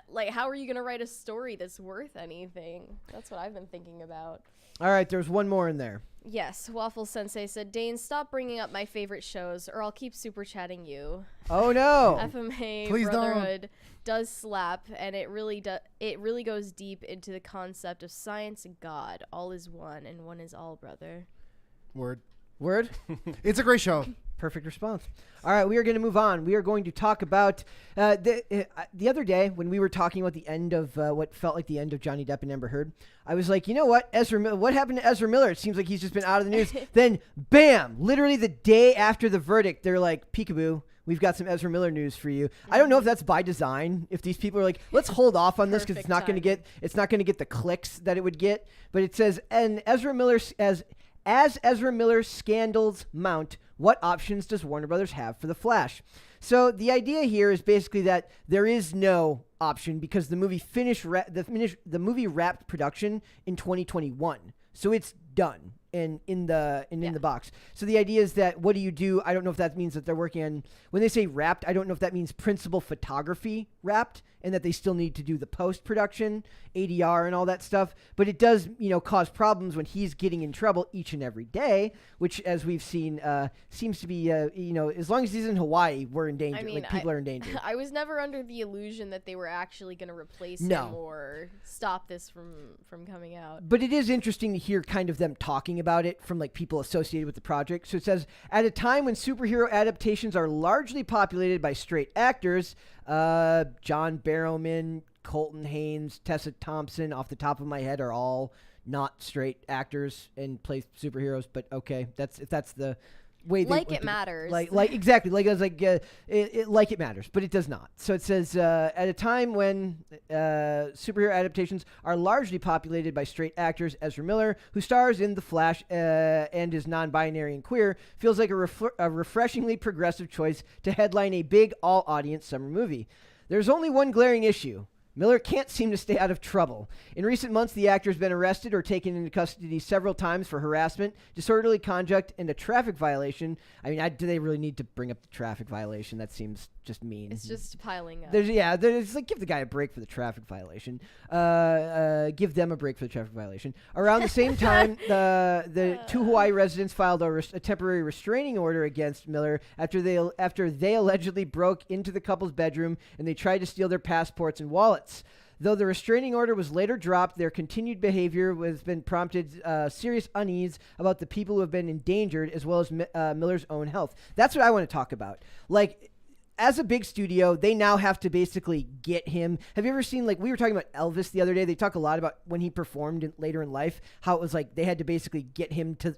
Speaker 2: Like, how are you gonna write a story that's worth anything? That's what I've been thinking about.
Speaker 1: All right, there's one more in there.
Speaker 2: Yes, Waffle Sensei said, Dane, stop bringing up my favorite shows, or I'll keep super chatting you.
Speaker 1: Oh no!
Speaker 2: FMA
Speaker 4: Please
Speaker 2: Brotherhood does slap, and it really goes deep into the concept of science and God. All is one, and one is all, brother.
Speaker 4: Word.
Speaker 1: It's
Speaker 4: a great show.
Speaker 1: Perfect response. All right, we are going to move on. We are going to talk about the other day when we were talking about the end of what felt like the end of Johnny Depp and Amber Heard. I was like, you know what, what happened to Ezra Miller? It seems like he's just been out of the news. Then, bam! Literally the day after the verdict, they're like, peekaboo. We've got some Ezra Miller news for you. I don't know if that's by design. If these people are like, let's hold off on this because it's not going to get the clicks that it would get. But it says, and Ezra Miller as Ezra Miller's scandals mount, what options does Warner Brothers have for The Flash? So the idea here is basically that there is no option because the movie the movie wrapped production in 2021. So it's done and in the box. So the idea is that what do you do? I don't know if that means that they're working on, when they say wrapped, I don't know if that means principal photography wrapped and that they still need to do the post-production, ADR and all that stuff. But it does, cause problems when he's getting in trouble each and every day, which as we've seen, seems to be, as long as he's in Hawaii, we're in danger.
Speaker 2: I mean,
Speaker 1: people are in danger.
Speaker 2: I was never under the illusion that they were actually going to replace him or stop this from coming out.
Speaker 1: But it is interesting to hear kind of them talking about it from like people associated with the project. So it says, at a time when superhero adaptations are largely populated by straight actors, John Barrowman, Colton Haynes, Tessa Thompson, off the top of my head, are all not straight actors and play superheroes. But okay, that's the way they
Speaker 2: it matters.
Speaker 1: Like exactly. Like I was like it matters, but it does not. So it says at a time when superhero adaptations are largely populated by straight actors, Ezra Miller, who stars in The Flash and is non-binary and queer, feels like a refreshingly progressive choice to headline a big all-audience summer movie. There's only one glaring issue. Miller can't seem to stay out of trouble. In recent months, the actor has been arrested or taken into custody several times for harassment, disorderly conduct, and a traffic violation. I mean, do they really need to bring up the traffic violation? That seems just mean.
Speaker 2: It's just piling up.
Speaker 1: There's like, give the guy a break for the traffic violation. Give them a break for the traffic violation. Around the same time, the two Hawaii residents filed a temporary restraining order against Miller after they allegedly broke into the couple's bedroom and they tried to steal their passports and wallets. Though the restraining order was later dropped, their continued behavior has been prompted serious unease about the people who have been endangered, as well as Miller's own health. That's what I want to talk about. Like, as a big studio, they now have to basically get him. Have you ever seen, like, we were talking about Elvis the other day. They talk a lot about when he performed later in life, how it was like they had to basically get him to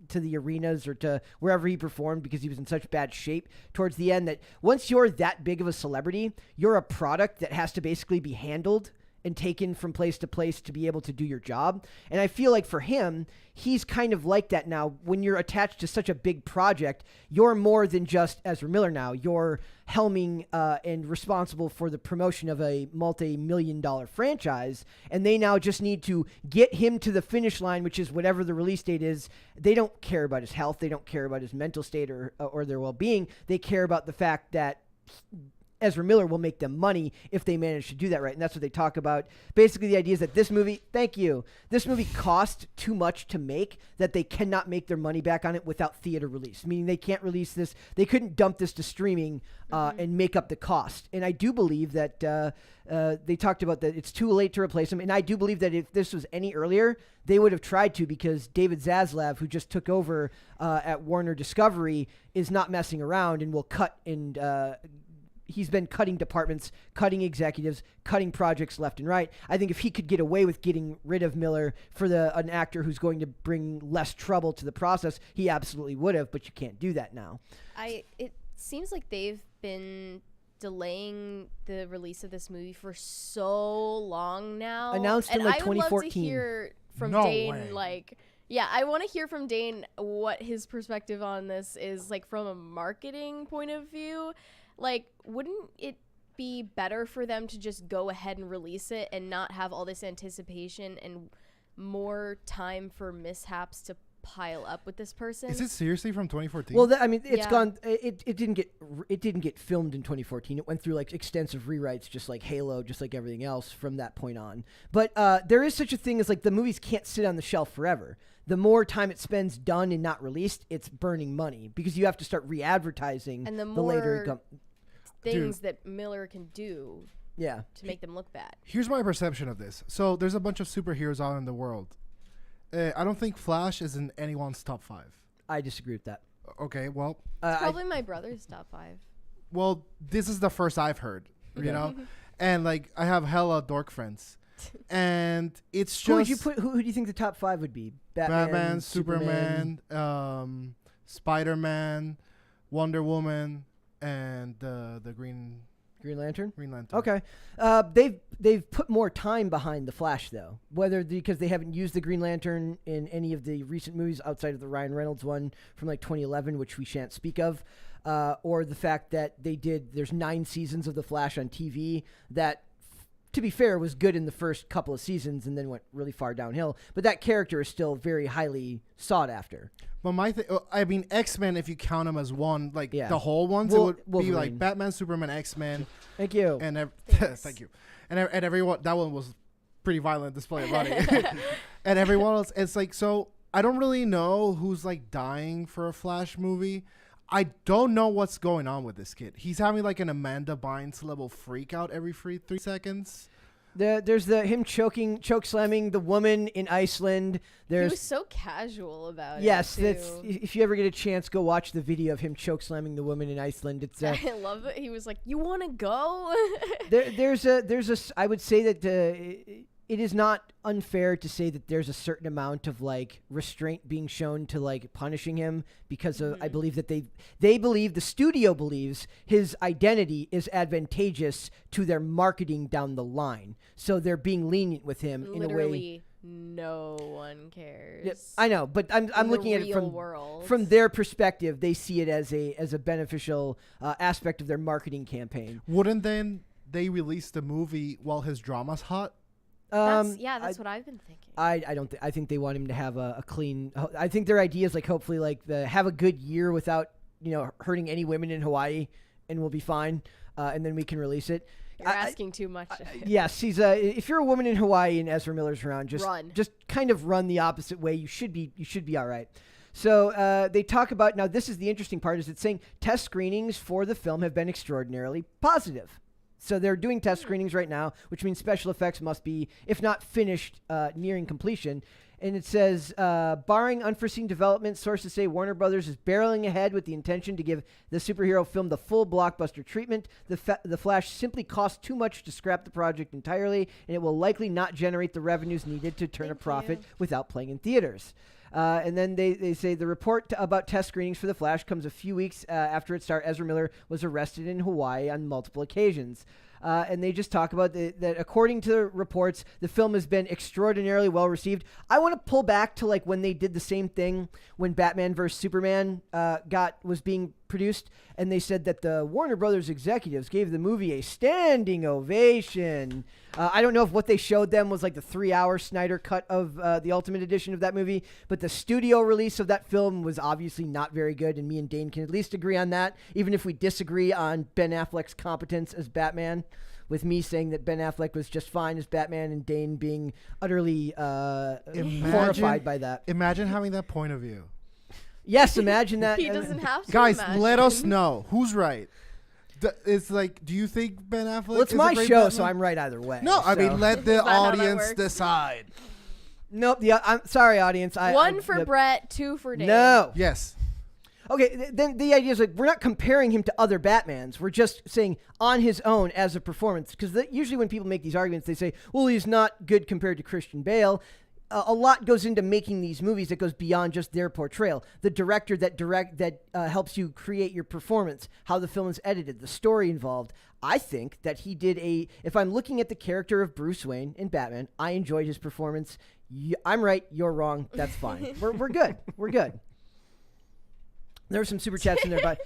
Speaker 1: the arenas or to wherever he performed because he was in such bad shape towards the end, that once you're that big of a celebrity, you're a product that has to basically be handled and taken from place to place to be able to do your job. And I feel like for him, he's kind of like that now. When you're attached to such a big project, you're more than just Ezra Miller now. You're helming and responsible for the promotion of a multi-million-dollar franchise, and they now just need to get him to the finish line, which is whatever the release date is. They don't care about his health. They don't care about his mental state or their well-being. They care about the fact that Ezra Miller will make them money if they manage to do that right. And that's what they talk about. Basically, the idea is that this movie cost too much to make, that they cannot make their money back on it without theater release, meaning they can't release this. They couldn't dump this to streaming and make up the cost. And I do believe that they talked about that it's too late to replace him. And I do believe that if this was any earlier, they would have tried to, because David Zaslav, who just took over at Warner Discovery, is not messing around and will cut and he's been cutting departments, cutting executives, cutting projects left and right. I think if he could get away with getting rid of Miller for an actor who's going to bring less trouble to the process, he absolutely would have, but you can't do that now.
Speaker 2: It seems like they've been delaying the release of this movie for so long now.
Speaker 1: Announced in like 2014.
Speaker 2: I would love to hear from Dane, I want to hear from Dane what his perspective on this is, like, from a marketing point of view. Like, wouldn't it be better for them to just go ahead and release it and not have all this anticipation and more time for mishaps to pile up with this person.
Speaker 4: Is it seriously from 2014?
Speaker 1: Well, I mean, it's
Speaker 2: Yeah.
Speaker 1: gone. It didn't get filmed in 2014. It went through like extensive rewrites, just like Halo, just like everything else from that point on. But there is such a thing as like the movies can't sit on the shelf forever. The more time it spends done and not released, it's burning money because you have to start re-advertising.
Speaker 2: And the
Speaker 1: later
Speaker 2: more things that Miller can do
Speaker 1: yeah.
Speaker 2: to make them look bad.
Speaker 4: Here's my perception of this. So there's a bunch of superheroes out in the world. I don't think Flash is in anyone's top 5.
Speaker 1: I disagree with that.
Speaker 4: Okay, well,
Speaker 2: It's probably my brother's top 5.
Speaker 4: this is the first I've heard, you know? And, like, I have hella dork friends. And it's
Speaker 1: Who would
Speaker 4: just...
Speaker 1: you put? Who do you think the top 5 would be?
Speaker 4: Batman, Superman, Spider-Man, Wonder Woman, and the Green
Speaker 1: Lantern.
Speaker 4: Green Lantern.
Speaker 1: Okay, they've put more time behind the Flash though, whether because they haven't used the Green Lantern in any of the recent movies outside of the Ryan Reynolds one from like 2011, which we shan't speak of, or the fact that there's 9 seasons of the Flash on TV that. To be fair, was good in the first couple of seasons and then went really far downhill. But that character is still very highly sought after.
Speaker 4: But I mean, X-Men, if you count them as one, like the whole ones, it would be
Speaker 1: Wolverine.
Speaker 4: like Batman, Superman, X-Men.
Speaker 1: Thank you.
Speaker 4: And thank you. And everyone, that one was pretty violent display of money. And everyone else, it's like, so I don't really know who's like dying for a Flash movie. I don't know what's going on with this kid. He's having like an Amanda Bynes level freak out every 3 seconds.
Speaker 1: There's him choke slamming the woman in Iceland.
Speaker 2: He was so casual about
Speaker 1: yes,
Speaker 2: it.
Speaker 1: Yes, if you ever get a chance, go watch the video of him choke slamming the woman in Iceland. It's
Speaker 2: I love it. He was like, "You want to go?"
Speaker 1: there's a. I would say that. It is not unfair to say that there's a certain amount of like restraint being shown to like punishing him because of I believe that they believe the studio believes his identity is advantageous to their marketing down the line. So they're being lenient with him in a way.
Speaker 2: Literally no one cares.
Speaker 1: Yeah, I know, but I'm looking at it from their perspective. They see it as a beneficial aspect of their marketing campaign.
Speaker 4: Wouldn't then they release the movie while his drama's hot?
Speaker 2: That's what I've been thinking.
Speaker 1: I don't think I think they want him to have a clean. I think their idea is like hopefully like have a good year without hurting any women in Hawaii, and we'll be fine, and then we can release it.
Speaker 2: You're asking too much.
Speaker 1: Yes, he's if you're a woman in Hawaii and Ezra Miller's around, just kind of run the opposite way. You should be all right. So they talk about now. This is the interesting part: is it's saying test screenings for the film have been extraordinarily positive. So they're doing test screenings right now, which means special effects must be, if not finished, nearing completion. And it says, barring unforeseen developments, sources say Warner Brothers is barreling ahead with the intention to give the superhero film the full blockbuster treatment. The Flash simply costs too much to scrap the project entirely, and it will likely not generate the revenues needed to turn a profit without playing in theaters. And then they say the report about test screenings for The Flash comes a few weeks after its star Ezra Miller was arrested in Hawaii on multiple occasions. And they just talk about that according to the reports, the film has been extraordinarily well received. I want to pull back to like when they did the same thing when Batman vs. Superman was being produced, and they said that the Warner Brothers executives gave the movie a standing ovation. I don't know if what they showed them was like the 3-hour Snyder cut of the Ultimate Edition of that movie, but the studio release of that film was obviously not very good, and me and Dane can at least agree on that, even if we disagree on Ben Affleck's competence as Batman, with me saying that Ben Affleck was just fine as Batman and Dane being utterly horrified by that.
Speaker 4: Imagine having that point of view.
Speaker 1: Yes, imagine that.
Speaker 2: He doesn't have to.
Speaker 4: Guys,
Speaker 2: imagine.
Speaker 4: let us know who's right. It's like, do you think Ben Affleck?
Speaker 1: Well, it's
Speaker 4: is
Speaker 1: my
Speaker 4: a great
Speaker 1: show,
Speaker 4: Batman?
Speaker 1: so I'm right either way.
Speaker 4: No, I mean, let the
Speaker 2: Is that how that
Speaker 4: audience
Speaker 2: works?
Speaker 4: decide.
Speaker 1: Nope. I'm sorry, audience.
Speaker 2: One for Brett, 2 for Dave.
Speaker 1: No.
Speaker 4: Yes.
Speaker 1: Okay, then the idea is like we're not comparing him to other Batmans. We're just saying on his own as a performance. Because usually when people make these arguments, they say, well, he's not good compared to Christian Bale. A lot goes into making these movies that goes beyond just their portrayal. The director that helps you create your performance, how the film is edited, the story involved. I think that he did if I'm looking at the character of Bruce Wayne in Batman, I enjoyed his performance. I'm right, you're wrong. That's fine. We're good. We're good. There were some super chats in there, but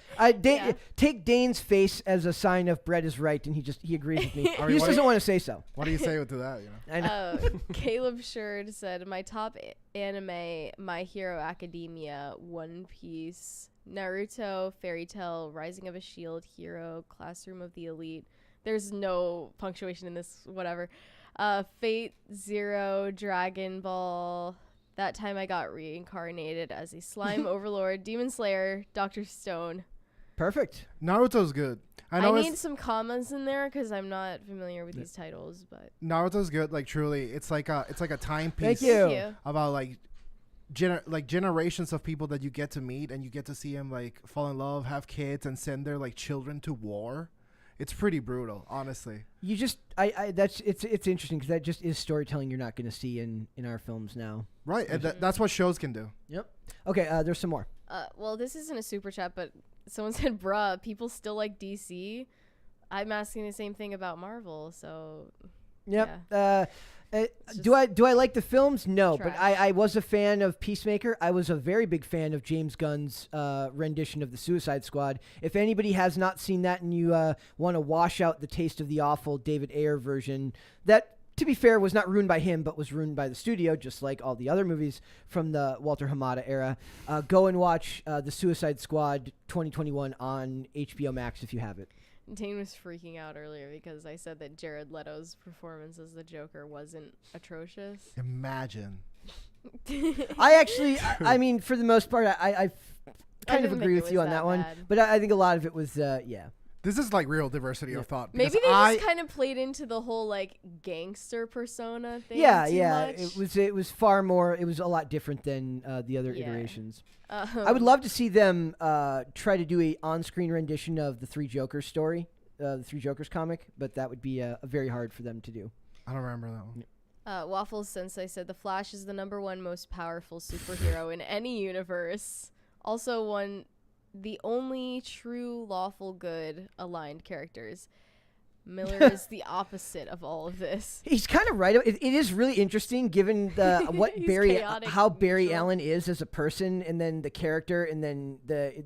Speaker 1: take Dane's face as a sign of Brett is right, and he agrees with me. He just doesn't want to say so.
Speaker 4: What do you say to that?
Speaker 1: I know.
Speaker 2: Caleb Sherd said, my top anime, My Hero Academia, One Piece, Naruto, Fairy Tail, Rising of a Shield Hero, Classroom of the Elite. There's no punctuation in this, whatever. Fate Zero, Dragon Ball. That time I got reincarnated as a slime overlord, Demon Slayer, Dr. Stone.
Speaker 1: Perfect.
Speaker 4: Naruto's good.
Speaker 2: I need some commas in there because I'm not familiar with these titles, but
Speaker 4: Naruto's good. Like truly, it's like a timepiece.
Speaker 1: Thank you.
Speaker 4: About like generations of people that you get to meet, and you get to see them like fall in love, have kids, and send their like children to war. It's pretty brutal, honestly.
Speaker 1: You just, it's interesting because that just is storytelling you're not going to see in our films now.
Speaker 4: Right, and that's what shows can do.
Speaker 1: Yep. Okay, there's some more.
Speaker 2: Well, this isn't a super chat, but someone said, bruh, people still like DC. I'm asking the same thing about Marvel, so...
Speaker 1: Yep.
Speaker 2: Yeah.
Speaker 1: Do I like the films? No,
Speaker 2: Trash.
Speaker 1: but I was a fan of Peacemaker. I was a very big fan of James Gunn's rendition of the Suicide Squad. If anybody has not seen that and you want to wash out the taste of the awful David Ayer version, that, to be fair, was not ruined by him, but was ruined by the studio, just like all the other movies from the Walter Hamada era. Go and watch the Suicide Squad 2021 on HBO Max if you have it.
Speaker 2: Dane was freaking out earlier because I said that Jared Leto's performance as the Joker wasn't atrocious.
Speaker 4: Imagine.
Speaker 1: I mean, for the most part, I kind of
Speaker 2: didn't
Speaker 1: agree
Speaker 2: think
Speaker 1: with
Speaker 2: it
Speaker 1: you
Speaker 2: was
Speaker 1: on
Speaker 2: that
Speaker 1: that one.
Speaker 2: bad.
Speaker 1: But I think a lot of it was, yeah.
Speaker 4: This is like real diversity of thought.
Speaker 2: Maybe
Speaker 4: because
Speaker 2: they just kind of played into the whole like gangster persona thing.
Speaker 1: Yeah,
Speaker 2: too
Speaker 1: yeah.
Speaker 2: much.
Speaker 1: It was far more. It was a lot different than the other
Speaker 2: Yeah.
Speaker 1: iterations. I would love to see them try to do a on-screen rendition of the Three Jokers story, the Three Jokers comic, but that would be very hard for them to do.
Speaker 4: I don't remember that one.
Speaker 2: Waffles Sensei said the Flash is the #1 most powerful superhero in any universe. Also the only true lawful good aligned characters. Miller is the opposite of all of this.
Speaker 1: He's kind of right. It is really interesting given what
Speaker 2: He's
Speaker 1: how
Speaker 2: chaotic,
Speaker 1: Barry
Speaker 2: neutral.
Speaker 1: Allen is as a person, and then the character, and then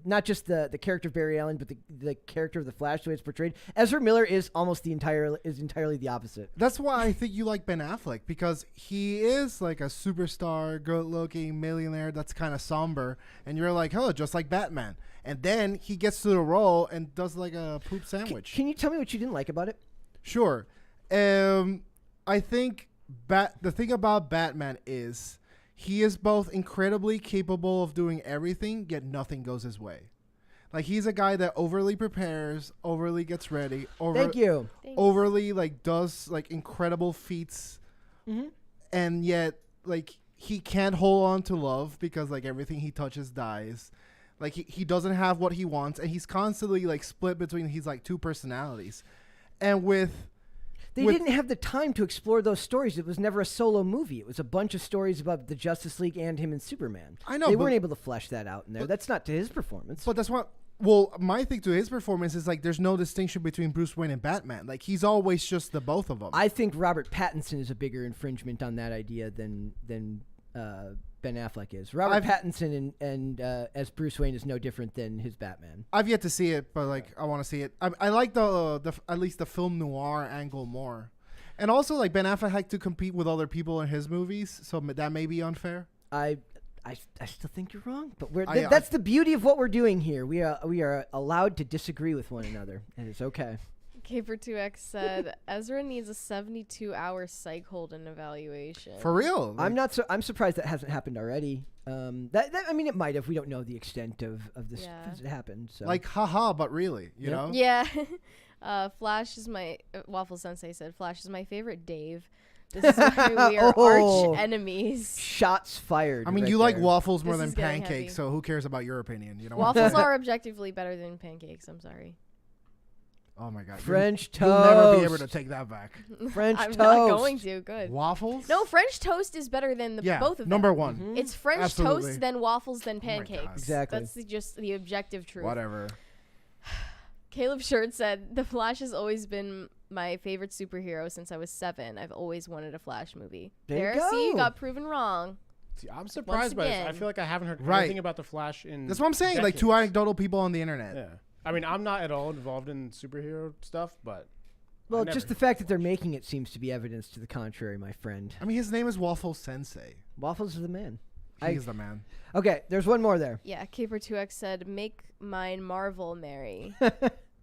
Speaker 1: not just the character of Barry Allen, but the character of the Flash, the way it's portrayed. Ezra Miller is entirely the opposite.
Speaker 4: That's why I think you like Ben Affleck, because he is like a superstar, good-looking millionaire that's kind of somber, and you're like, oh, just like Batman. And then he gets to the role and does like a poop sandwich.
Speaker 1: Can you tell me what you didn't like about it?
Speaker 4: Sure. I think the thing about Batman is he is both incredibly capable of doing everything, yet nothing goes his way. Like, he's a guy that overly prepares, overly gets ready,
Speaker 1: Thank you.
Speaker 4: overly like does like incredible feats, and yet like he can't hold on to love because like everything he touches dies. Like he doesn't have what he wants, and he's constantly like split between his like two personalities. And
Speaker 1: They didn't have the time to explore those stories. It was never a solo movie. It was a bunch of stories about the Justice League and him and Superman.
Speaker 4: I know,
Speaker 1: they
Speaker 4: but-
Speaker 1: weren't able to flesh that out in there. That's not to his performance.
Speaker 4: But that's what. Well, my thing to his performance is like there's no distinction between Bruce Wayne and Batman. Like he's always just the both of them.
Speaker 1: I think Robert Pattinson is a bigger infringement on that idea than Ben Affleck is. Robert Pattinson and as Bruce Wayne is no different than his Batman.
Speaker 4: I've yet to see it, but like I want to see it. I like the at least the film noir angle more, and also like Ben Affleck had to compete with other people in his movies, so that may be unfair.
Speaker 1: I still think you're wrong, but that's the beauty of what we're doing here. We are allowed to disagree with one another, and it's okay.
Speaker 2: Caper2X said Ezra needs a 72-hour psych hold and evaluation.
Speaker 4: For real? Like,
Speaker 1: I'm surprised that hasn't happened already. I mean, it might have. We don't know the extent of this as it happened. So
Speaker 4: like, haha, but really, you know?
Speaker 2: Yeah. Flash is my Waffle Sensei said Flash is my favorite Dave. This is why we are arch enemies.
Speaker 1: Shots fired.
Speaker 4: I mean,
Speaker 1: right
Speaker 4: you like
Speaker 1: there.
Speaker 4: waffles more
Speaker 2: This
Speaker 4: than
Speaker 2: is getting
Speaker 4: pancakes,
Speaker 2: heavy.
Speaker 4: so who cares about your opinion? You know?
Speaker 2: Waffles are objectively better than pancakes. I'm sorry.
Speaker 4: Oh my god.
Speaker 1: French toast.
Speaker 4: You'll never be able to take that back.
Speaker 1: French
Speaker 2: I'm
Speaker 1: toast.
Speaker 2: not going to. Good.
Speaker 4: Waffles?
Speaker 2: No, French toast is better than both of them.
Speaker 4: number one.
Speaker 1: Mm-hmm.
Speaker 2: It's French
Speaker 4: Absolutely.
Speaker 2: toast, then waffles, then
Speaker 4: my God.
Speaker 2: pancakes.
Speaker 1: Exactly.
Speaker 2: That's just the objective truth.
Speaker 4: Whatever.
Speaker 2: Caleb Sherd said, The Flash has always been my favorite superhero since I was 7. I've always wanted a Flash movie.
Speaker 1: There you go.
Speaker 2: See, you got proven wrong.
Speaker 3: See, I'm surprised by this. I
Speaker 2: again.
Speaker 3: feel like I haven't heard
Speaker 4: Right.
Speaker 3: anything about the Flash in.
Speaker 4: That's what I'm saying. Like two
Speaker 3: decades.
Speaker 4: anecdotal people on the internet.
Speaker 3: Yeah. I mean, I'm not at all involved in superhero stuff, but
Speaker 1: Well,
Speaker 3: never
Speaker 1: just the
Speaker 3: heard
Speaker 1: fact that
Speaker 3: of
Speaker 1: they're
Speaker 3: Flash.
Speaker 1: making it seems to be evidence to the contrary, my friend.
Speaker 4: I mean, his name is Waffle Sensei.
Speaker 1: Waffles is the man.
Speaker 4: He's the man.
Speaker 1: Okay, there's one more there.
Speaker 2: Yeah, Caper2X said, "Make mine Marvel, Mary."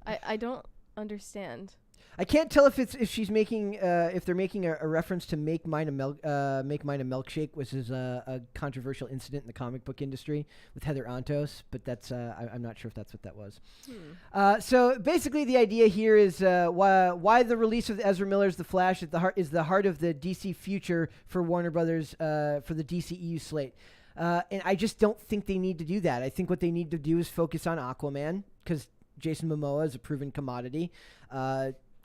Speaker 2: I don't understand.
Speaker 1: I can't tell if she's making if they're making a reference to make mine a milkshake, which is a controversial incident in the comic book industry with Heather Antos, but that's I'm not sure if that's what that was. So basically, the idea here is why the release of Ezra Miller's The Flash is the heart of the DC future for Warner Brothers for the DCEU slate. And I just don't think they need to do that. I think what they need to do is focus on Aquaman, because Jason Momoa is a proven commodity.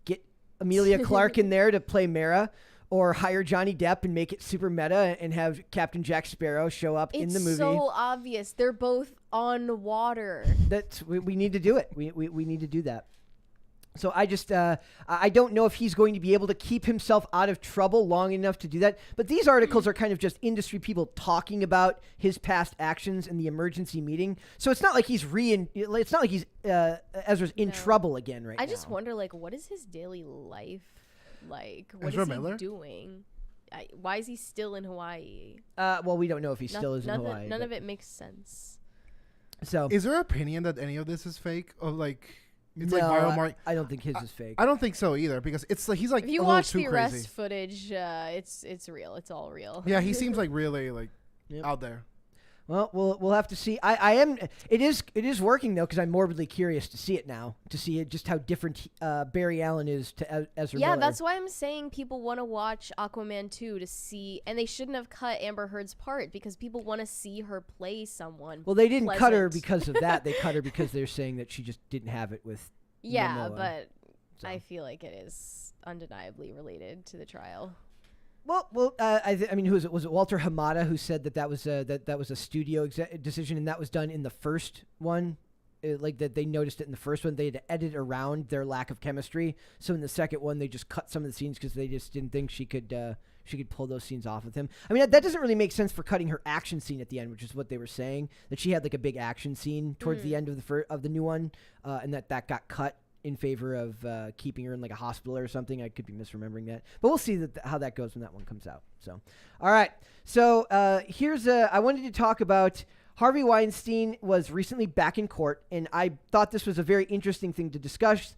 Speaker 1: Get Emilia Clarke in there to play Mera, or hire Johnny Depp and make it super meta and have Captain Jack Sparrow show up in the movie.
Speaker 2: It's so obvious. They're both on water.
Speaker 1: We need to do it. We need to do that. So I just I don't know if he's going to be able to keep himself out of trouble long enough to do that. But these articles are kind of just industry people talking about his past actions in the emergency meeting. So it's not like he's Ezra's in trouble again right now.
Speaker 2: I just wonder, like, what is his daily life like? What
Speaker 4: Ezra
Speaker 2: is
Speaker 4: Miller?
Speaker 2: he doing? Why is he still in Hawaii?
Speaker 1: Well, we don't know if he still is in Hawaii.
Speaker 2: None of it makes sense.
Speaker 1: So
Speaker 4: Is there an opinion that any of this is fake? Or like, it's
Speaker 1: no,
Speaker 4: like viral marketing?
Speaker 1: I don't think his is fake.
Speaker 4: I don't think so either, because it's like he's like
Speaker 2: If you
Speaker 4: a
Speaker 2: watch
Speaker 4: little
Speaker 2: the
Speaker 4: too
Speaker 2: arrest
Speaker 4: crazy.
Speaker 2: footage, it's real. It's all real.
Speaker 4: Yeah, he seems like really like
Speaker 1: Yep.
Speaker 4: out there.
Speaker 1: Well, we'll have to see. It is working though, because I'm morbidly curious to see it now, to see just how different Barry Allen is to Ezra
Speaker 2: Yeah,
Speaker 1: Miller.
Speaker 2: that's why I'm saying people want to watch Aquaman 2 to see, and they shouldn't have cut Amber Heard's part, because people want to see her play someone.
Speaker 1: Well, they didn't cut her
Speaker 2: pleasant.
Speaker 1: because of that. They cut her because they're saying that she just didn't have it with
Speaker 2: Yeah,
Speaker 1: Momoa.
Speaker 2: but
Speaker 1: So.
Speaker 2: I feel like it is undeniably related to the trial.
Speaker 1: Well, I mean, who was it? Was it Walter Hamada who said that was a studio decision, and that was done in the first one? Like that, they noticed it in the first one. They had to edit around their lack of chemistry. So in the second one, they just cut some of the scenes because they just didn't think she could pull those scenes off with him. I mean, that doesn't really make sense for cutting her action scene at the end, which is what they were saying, that she had like a big action scene towards the end of the new one, and that got cut in favor of keeping her in like a hospital or something. I could be misremembering that, but we'll see how that goes when that one comes out. So, all right. So I wanted to talk about Harvey Weinstein was recently back in court, and I thought this was a very interesting thing to discuss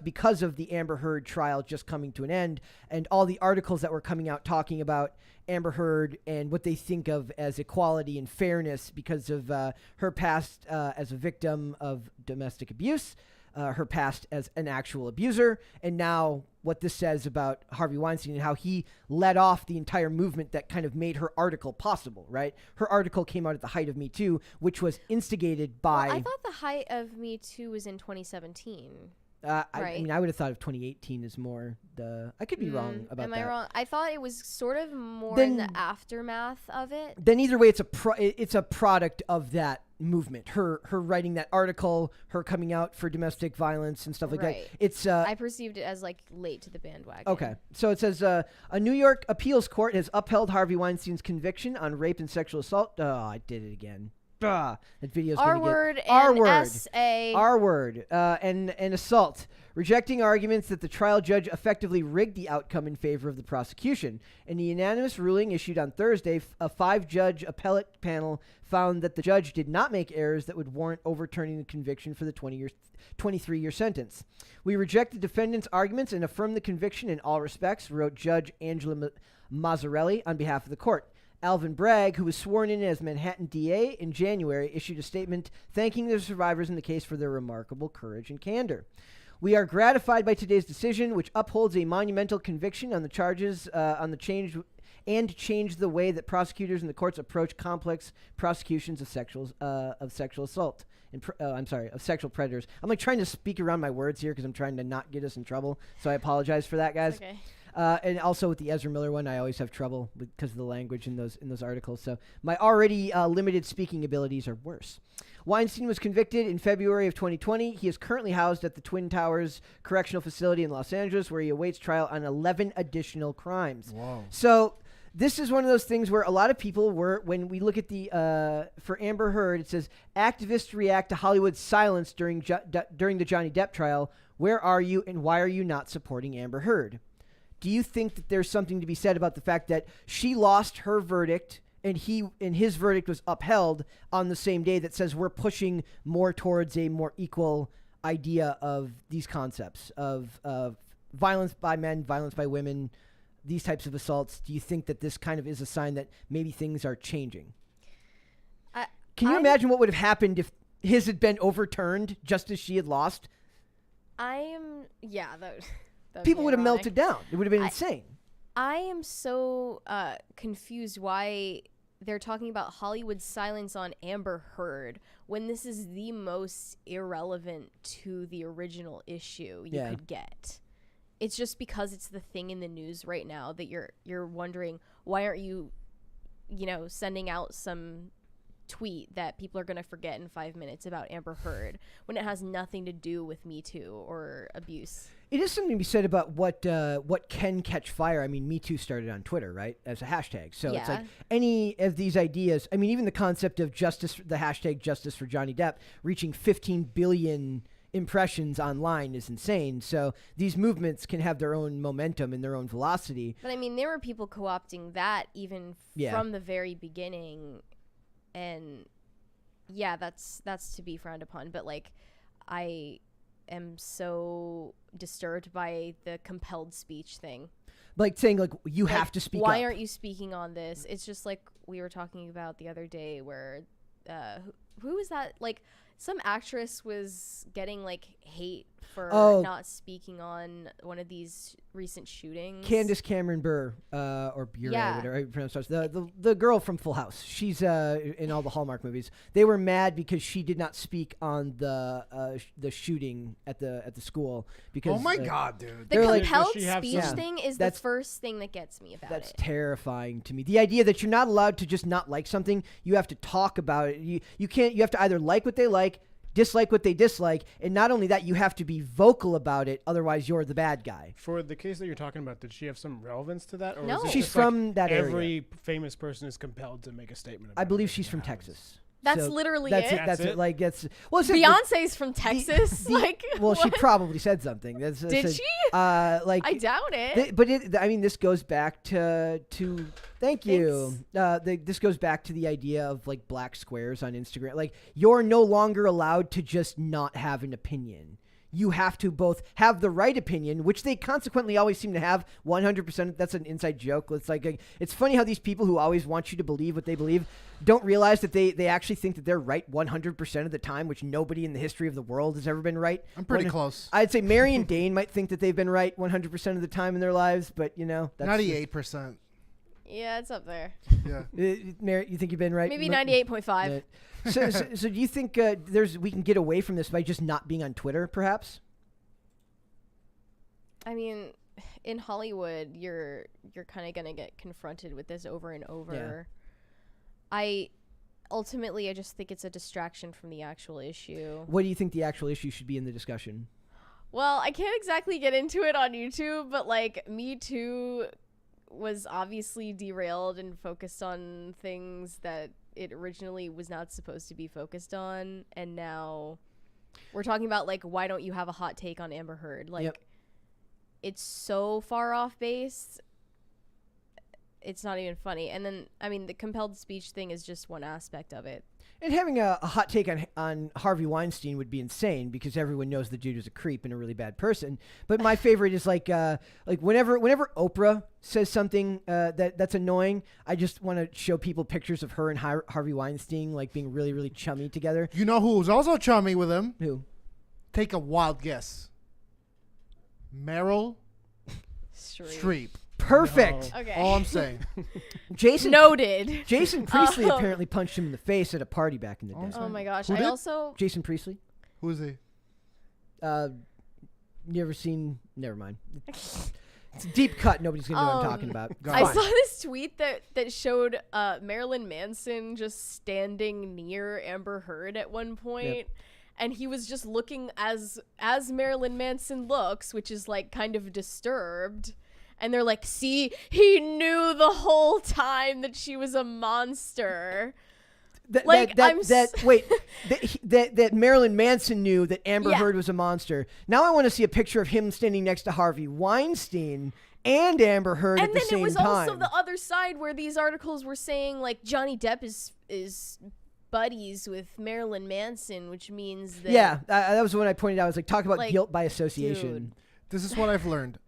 Speaker 1: because of the Amber Heard trial just coming to an end, and all the articles that were coming out talking about Amber Heard and what they think of as equality and fairness because of her past as a victim of domestic abuse, her past as an actual abuser, and now what this says about Harvey Weinstein and how he led off the entire movement that kind of made her article possible, right? Her article came out at the height of Me Too, which was instigated by...
Speaker 2: Well, I thought the height of Me Too was in 2017.
Speaker 1: I
Speaker 2: Right.
Speaker 1: mean, I would have thought of 2018 as more the... I could be wrong about that.
Speaker 2: Am I wrong? I thought it was sort of more in the
Speaker 1: Then-
Speaker 2: aftermath of it.
Speaker 1: Then either way, it's a product of that movement. Her writing that article, her coming out for domestic violence and stuff like
Speaker 2: Right.
Speaker 1: that. It's
Speaker 2: I perceived it as like late to the bandwagon.
Speaker 1: okay. So it says a New York appeals court has upheld Harvey Weinstein's conviction on rape and sexual assault. Oh, I did it again. That video's
Speaker 2: R
Speaker 1: gonna
Speaker 2: word
Speaker 1: get R
Speaker 2: and
Speaker 1: word.
Speaker 2: S-A.
Speaker 1: R word and assault, rejecting arguments that the trial judge effectively rigged the outcome in favor of the prosecution. In a unanimous ruling issued on Thursday, a 5-judge appellate panel found that the judge did not make errors that would warrant overturning the conviction for the 23-year sentence. We reject the defendant's arguments and affirm the conviction in all respects, wrote Judge Angela Mazzarelli on behalf of the court. Alvin Bragg, who was sworn in as Manhattan DA in January, issued a statement thanking the survivors in the case for their remarkable courage and candor. We are gratified by today's decision, which upholds a monumental conviction on the charges change the way that prosecutors and the courts approach complex prosecutions of sexual assault. Of sexual predators. I'm like trying to speak around my words here because I'm trying to not get us in trouble. So I apologize for that, guys.
Speaker 2: Okay.
Speaker 1: And also with the Ezra Miller one, I always have trouble because of the language in those articles. So my already limited speaking abilities are worse. Weinstein was convicted in February of 2020. He is currently housed at the Twin Towers Correctional Facility in Los Angeles, where he awaits trial on 11 additional crimes.
Speaker 4: Whoa.
Speaker 1: So this is one of those things where a lot of people were, when we look at the, for Amber Heard, it says, activists react to Hollywood's silence during the Johnny Depp trial. Where are you and why are you not supporting Amber Heard? Do you think that there's something to be said about the fact that she lost her verdict and his verdict was upheld on the same day, that says we're pushing more towards a more equal idea of these concepts of violence by men, violence by women, these types of assaults? Do you think that this kind of is a sign that maybe things are changing? Can you imagine what would have happened if his had been overturned just as she had lost? People would have melted down. It would have been insane.
Speaker 2: I am so confused why they're talking about Hollywood's silence on Amber Heard when this is the most irrelevant to the original issue you could get. It's just because it's the thing in the news right now that you're wondering, why aren't you, sending out some tweet that people are going to forget in 5 minutes about Amber Heard when it has nothing to do with Me Too or abuse.
Speaker 1: It is something to be said about what can catch fire. I mean, Me Too started on Twitter, right, as a hashtag. So it's like any of these ideas. I mean, even the concept of justice, the hashtag justice for Johnny Depp, reaching 15 billion impressions online is insane. So these movements can have their own momentum and their own velocity.
Speaker 2: But I mean, there were people co-opting that even from the very beginning. And that's to be frowned upon. But like, I am so disturbed by the compelled speech thing.
Speaker 1: Like saying like you have to speak
Speaker 2: why
Speaker 1: up.
Speaker 2: aren't you speaking on this? It's just like we were talking about the other day where who was that? Like some actress was getting like hate for not speaking on one of these recent shootings.
Speaker 1: Candace Cameron Bure, or Bure, whatever I pronounce it. The girl from Full House. She's in all the Hallmark movies. They were mad because she did not speak on the shooting at the school. Because
Speaker 4: oh my god, dude!
Speaker 2: The compelled speech thing is the first thing that gets me about it.
Speaker 1: That's terrifying to me. The idea that you're not allowed to just not like something. You have to talk about it. You can't. You have to either like what they like, dislike what they dislike, and not only that, you have to be vocal about it, otherwise you're the bad guy.
Speaker 3: For the case that you're talking about, did she have some relevance to that? Or
Speaker 2: no.
Speaker 3: is it
Speaker 1: She's
Speaker 3: just
Speaker 1: from
Speaker 3: like
Speaker 1: that area.
Speaker 3: Every famous person is compelled to make a statement about
Speaker 1: I believe
Speaker 3: everything
Speaker 1: she's from
Speaker 3: that happens.
Speaker 1: Texas.
Speaker 2: That's
Speaker 1: So
Speaker 2: literally
Speaker 1: that's
Speaker 2: it?
Speaker 1: That's
Speaker 3: That's
Speaker 1: it.
Speaker 3: it?
Speaker 1: Like that's well.
Speaker 2: Beyonce's from Texas.
Speaker 1: Well, she
Speaker 2: what?
Speaker 1: probably said something.
Speaker 2: Did she?
Speaker 1: Like
Speaker 2: I doubt it.
Speaker 1: I mean, this goes back to. Thank you. This goes back to the idea of like black squares on Instagram. Like you're no longer allowed to just not have an opinion. You have to both have the right opinion, which they consequently always seem to have 100%. That's an inside joke. It's like it's funny how these people who always want you to believe what they believe don't realize that they actually think that they're right 100% of the time, which nobody in the history of the world has ever been right.
Speaker 4: I'm pretty close.
Speaker 1: I'd say Mary and Dane might think that they've been right 100% of the time in their lives, but that's
Speaker 4: 98%.
Speaker 2: Yeah, it's up there.
Speaker 4: Yeah.
Speaker 1: Mary, you think you've been right?
Speaker 2: Maybe 98.5.
Speaker 1: So do you think we can get away from this by just not being on Twitter, perhaps?
Speaker 2: I mean, in Hollywood, you're kind of gonna get confronted with this over and over. Yeah. I just think it's a distraction from the actual issue.
Speaker 1: What do you think the actual issue should be in the discussion?
Speaker 2: Well, I can't exactly get into it on YouTube, but like Me Too was obviously derailed and focused on things that it originally was not supposed to be focused on, and now we're talking about like, why don't you have a hot take on Amber Heard? Like, It's so far off base, it's not even funny. And then, I mean, the compelled speech thing is just one aspect of it.
Speaker 1: And having a hot take on Harvey Weinstein would be insane because everyone knows the dude is a creep and a really bad person. But my favorite is like whenever Oprah says something that's annoying, I just want to show people pictures of her and Harvey Weinstein like being really, really chummy together.
Speaker 4: You know who's also chummy with him?
Speaker 1: Who?
Speaker 4: Take a wild guess. Meryl Streep.
Speaker 1: Perfect.
Speaker 3: No.
Speaker 2: Okay.
Speaker 4: All I'm saying.
Speaker 1: Jason
Speaker 2: Noted.
Speaker 1: Jason Priestley apparently punched him in the face at a party back in the day.
Speaker 2: Oh my gosh.
Speaker 4: Who did?
Speaker 1: Jason Priestley.
Speaker 4: Who is he?
Speaker 1: You ever seen? Never mind. It's a deep cut. Nobody's gonna know what I'm talking about.
Speaker 2: I saw this tweet that showed Marilyn Manson just standing near Amber Heard at one point. Yep. And he was just looking as Marilyn Manson looks, which is like kind of disturbed. And they're like, see, he knew the whole time that she was a monster.
Speaker 1: That Marilyn Manson knew that Amber Heard was a monster. Now I want to see a picture of him standing next to Harvey Weinstein and Amber Heard at the same time.
Speaker 2: And then it was also the other side where these articles were saying like Johnny Depp is buddies with Marilyn Manson, which means that
Speaker 1: that was when I pointed out. I was like, talk about guilt by association.
Speaker 2: Dude.
Speaker 4: This is what I've learned.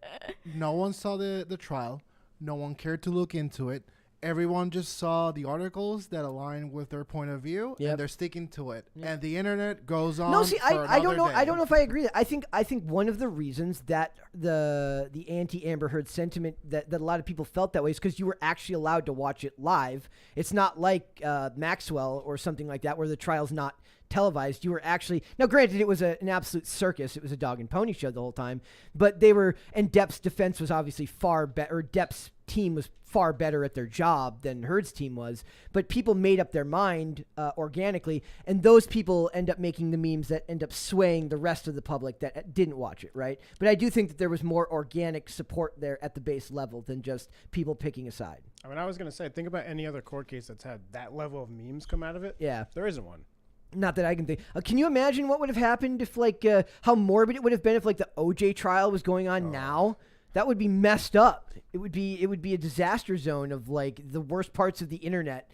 Speaker 4: No one saw the trial. No one cared to look into it. Everyone just saw the articles that align with their point of view, and they're sticking to it. Yep. And the internet goes on.
Speaker 1: No, see, I don't know.
Speaker 4: Day.
Speaker 1: I don't know if I agree. I think one of the reasons that the anti-Amber Heard sentiment that a lot of people felt that way is because you were actually allowed to watch it live. It's not like Maxwell or something like that where the trial's not televised. You were actually now. Granted, it was an absolute circus. It was a dog and pony show the whole time. But they were, and Depp's defense was obviously far better. Depp's team was far better at their job than Heard's team was. But people made up their mind organically, and those people end up making the memes that end up swaying the rest of the public that didn't watch it, right? But I do think that there was more organic support there at the base level than just people picking a side.
Speaker 3: I mean, I was gonna say, think about any other court case that's had that level of memes come out of it.
Speaker 1: Yeah,
Speaker 3: there isn't one.
Speaker 1: Not that I can think. Can you imagine what would have happened if, like, how morbid it would have been if, like, the OJ trial was going on now? That would be messed up. It would be a disaster zone of, like, the worst parts of the internet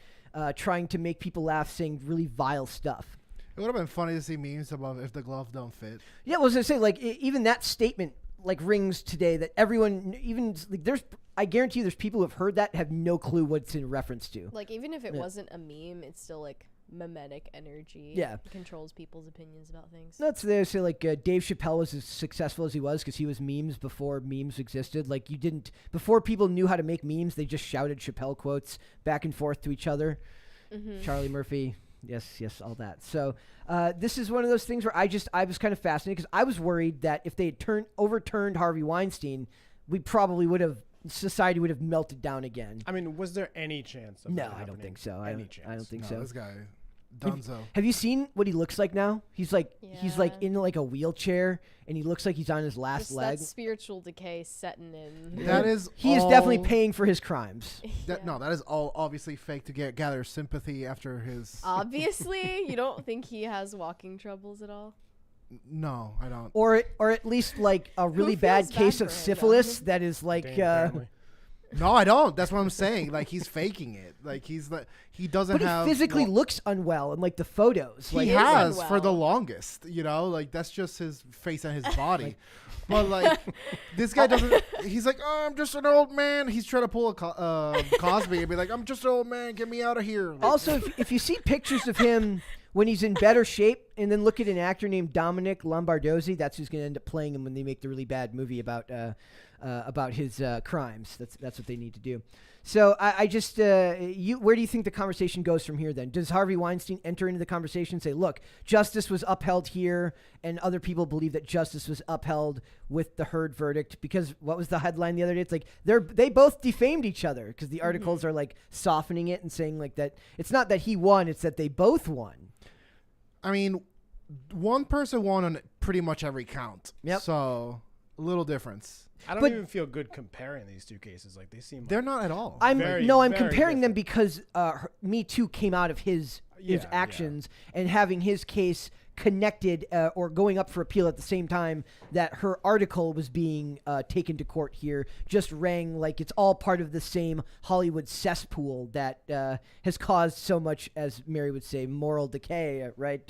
Speaker 1: trying to make people laugh, saying really vile stuff.
Speaker 4: It would have been funny to see memes about if the glove don't fit.
Speaker 1: Yeah, I was gonna say, like, even that statement, like, rings today that everyone, even, like, I guarantee you there's people who have heard that have no clue what it's in reference to.
Speaker 2: Like, even if it wasn't a meme, it's still, like, mimetic energy.
Speaker 1: Yeah.
Speaker 2: It controls people's opinions about things.
Speaker 1: That's they say, like, Dave Chappelle was as successful as he was because he was memes before memes existed. Like, before people knew how to make memes, they just shouted Chappelle quotes back and forth to each other. Mm-hmm. Charlie Murphy. Yes, all that. So this is one of those things where I was kind of fascinated because I was worried that if they had overturned Harvey Weinstein, society would have melted down again.
Speaker 3: I mean, was there any chance of
Speaker 1: No, I don't think so. I don't think so.
Speaker 4: This guy, Dunzo.
Speaker 1: Have you seen what he looks like now? He's like in like a wheelchair, and he looks like he's on his last leg.
Speaker 2: That spiritual decay setting in.
Speaker 1: He is definitely paying for his crimes.
Speaker 4: No, that is all obviously fake to gather sympathy after his.
Speaker 2: Obviously, you don't think he has walking troubles at all?
Speaker 4: No, I don't.
Speaker 1: Or at least like a really bad case of syphilis that is like.
Speaker 4: No, I don't. That's what I'm saying. Like, he's faking it. Like, he doesn't have.
Speaker 1: But he physically looks unwell in, like, the photos.
Speaker 4: He has for the longest, like, that's just his face and his body. But, like, this guy doesn't. He's like, oh, I'm just an old man. He's trying to pull a Cosby and be like, I'm just an old man. Get me out of here. Like,
Speaker 1: also, if you see pictures of him when he's in better shape, and then look at an actor named Dominic Lombardozzi, that's who's going to end up playing him when they make the really bad movie about his crimes. That's what they need to do. So I just where do you think the conversation goes from here then? Does Harvey Weinstein enter into the conversation and say, look, justice was upheld here, and other people believe that justice was upheld with the Heard verdict? Because what was the headline the other day? It's like they both defamed each other because the articles are like softening it and saying like that it's not that he won, it's that they both won.
Speaker 4: I mean, one person won on pretty much every count.
Speaker 1: Yep.
Speaker 4: So a little difference.
Speaker 3: I don't even feel good comparing these two cases. Like, they seem.
Speaker 4: They're not at all.
Speaker 1: I'm
Speaker 3: very
Speaker 1: comparing them
Speaker 3: different.
Speaker 1: because Me Too came out of his actions and having his case connected or going up for appeal at the same time that her article was being taken to court here just rang like it's all part of the same Hollywood cesspool that has caused so much, as Mary would say, moral decay, right?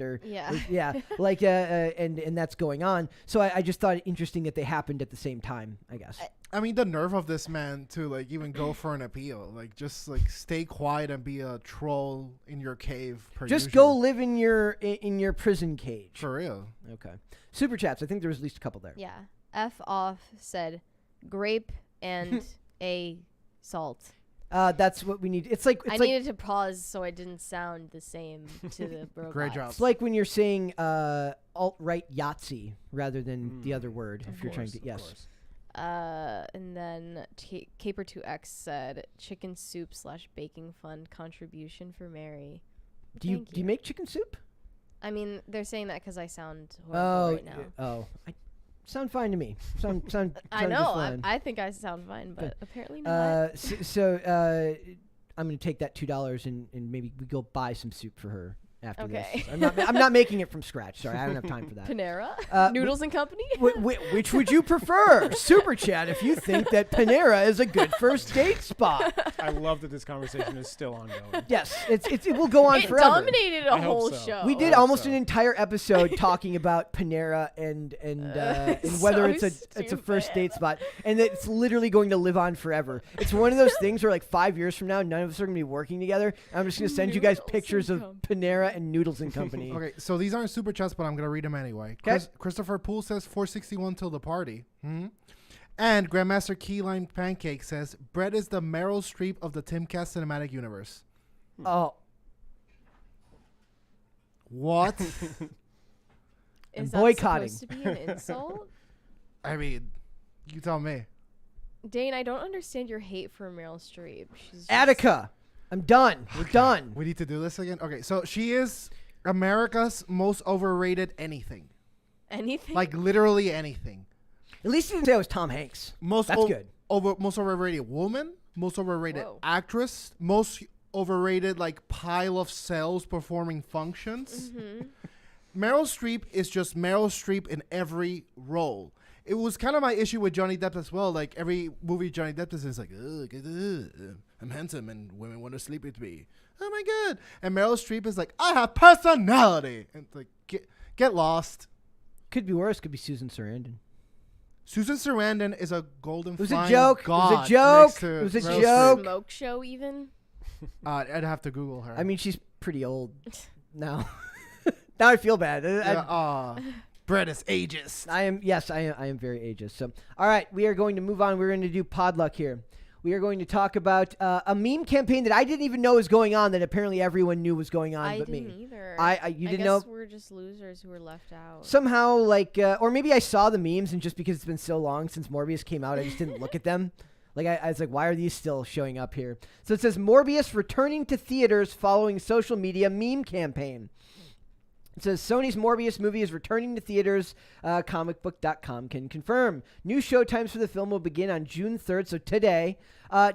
Speaker 1: Like and that's going on. So I just thought it interesting that they happened at the same time, I guess.
Speaker 4: I mean, the nerve of this man to like even go for an appeal, like just like stay quiet and be a troll in your cave.
Speaker 1: Just go live in your prison cage.
Speaker 4: For real.
Speaker 1: Okay. Super chats. I think there was at least a couple there.
Speaker 2: Yeah. F off said grape and a salt.
Speaker 1: That's what we need. It's like
Speaker 2: I needed to pause so I didn't sound the same to the robots.
Speaker 4: Great job.
Speaker 1: It's like when you're saying alt-right Yahtzee rather than the other word. If you're trying to yes.
Speaker 2: And then Caper2X said chicken soup / baking fund contribution for Mary.
Speaker 1: Do you make chicken soup?
Speaker 2: I mean, they're saying that because I sound horrible right now.
Speaker 1: sound fine to me. Sound
Speaker 2: I
Speaker 1: just
Speaker 2: know.
Speaker 1: fine.
Speaker 2: I think I sound fine, but apparently not.
Speaker 1: I'm gonna take that $2 and maybe we go buy some soup for her after
Speaker 2: Okay.
Speaker 1: this. I'm not making it from scratch. Sorry, I don't have time for that.
Speaker 2: Panera? Noodles and Company?
Speaker 1: Which would you prefer? Super chat if you think that Panera is a good first date spot.
Speaker 3: I love that this conversation is still ongoing.
Speaker 1: Yes, it will go on
Speaker 2: It
Speaker 1: forever.
Speaker 2: dominated a
Speaker 3: I hope
Speaker 2: whole
Speaker 3: so.
Speaker 2: show.
Speaker 1: We did
Speaker 3: Oh,
Speaker 1: almost
Speaker 3: so.
Speaker 1: an entire episode talking about Panera and whether
Speaker 2: so
Speaker 1: it's a first
Speaker 2: stupid.
Speaker 1: date spot, and it's literally going to live on forever. It's one of those things where like 5 years from now, none of us are going to be working together. I'm just going to send you guys
Speaker 2: Noodles
Speaker 1: pictures
Speaker 2: and
Speaker 1: of Panera and Noodles and Company.
Speaker 4: Okay, so these aren't super chats, but I'm gonna read them anyway.
Speaker 1: 'Kay.
Speaker 4: Christopher Poole says 461 till the party. And Grandmaster Keyline Pancake says Brett is the Meryl Streep of the Timcast cinematic universe.
Speaker 1: Oh,
Speaker 4: What?
Speaker 2: Is
Speaker 1: boycotting.
Speaker 2: that supposed to be an insult?
Speaker 4: I mean, you tell me.
Speaker 2: Dane, I don't understand your hate for Meryl Streep. She's just-
Speaker 1: Attica, I'm done. We're done.
Speaker 4: We need to do this again. Okay, so she is America's most overrated anything.
Speaker 2: Anything?
Speaker 4: Like literally anything.
Speaker 1: At least you didn't say it was Tom Hanks.
Speaker 4: Most
Speaker 1: That's good.
Speaker 4: Most overrated woman, most overrated
Speaker 2: Whoa.
Speaker 4: actress, most overrated like pile of cells performing functions. Meryl Streep is just Meryl Streep in every role. It was kind of my issue with Johnny Depp as well. Like every movie Johnny Depp is like, I'm handsome and women want to sleep with me. Oh my god! And Meryl Streep is like, I have personality. And it's like, get lost.
Speaker 1: Could be worse. Could be Susan Sarandon.
Speaker 4: Susan Sarandon is a golden.
Speaker 1: It was a
Speaker 4: flying
Speaker 1: joke. It was a
Speaker 4: god
Speaker 1: joke.
Speaker 4: next to
Speaker 1: It was a
Speaker 4: Meryl
Speaker 1: joke.
Speaker 4: Streep.
Speaker 2: Smoke show even?
Speaker 4: I'd have to Google her.
Speaker 1: I mean, she's pretty old now. Now I feel bad.
Speaker 4: Brett is ageist.
Speaker 1: I am very ageist. So, all right, we are going to move on. We're going to do Podluck here. We are going to talk about a meme campaign that I didn't even know was going on that apparently everyone knew was going on
Speaker 2: I
Speaker 1: but
Speaker 2: didn't
Speaker 1: me.
Speaker 2: either.
Speaker 1: You didn't
Speaker 2: guess
Speaker 1: know?
Speaker 2: we're just losers who were left out.
Speaker 1: Somehow, like, or maybe I saw the memes and just because it's been so long since Morbius came out, I just didn't look at them. Like, I was like, why are these still showing up here? So it says Morbius returning to theaters following social media meme campaign. It says Sony's Morbius movie is returning to theaters. Comicbook.com can confirm. New showtimes for the film will begin on June 3rd, so today.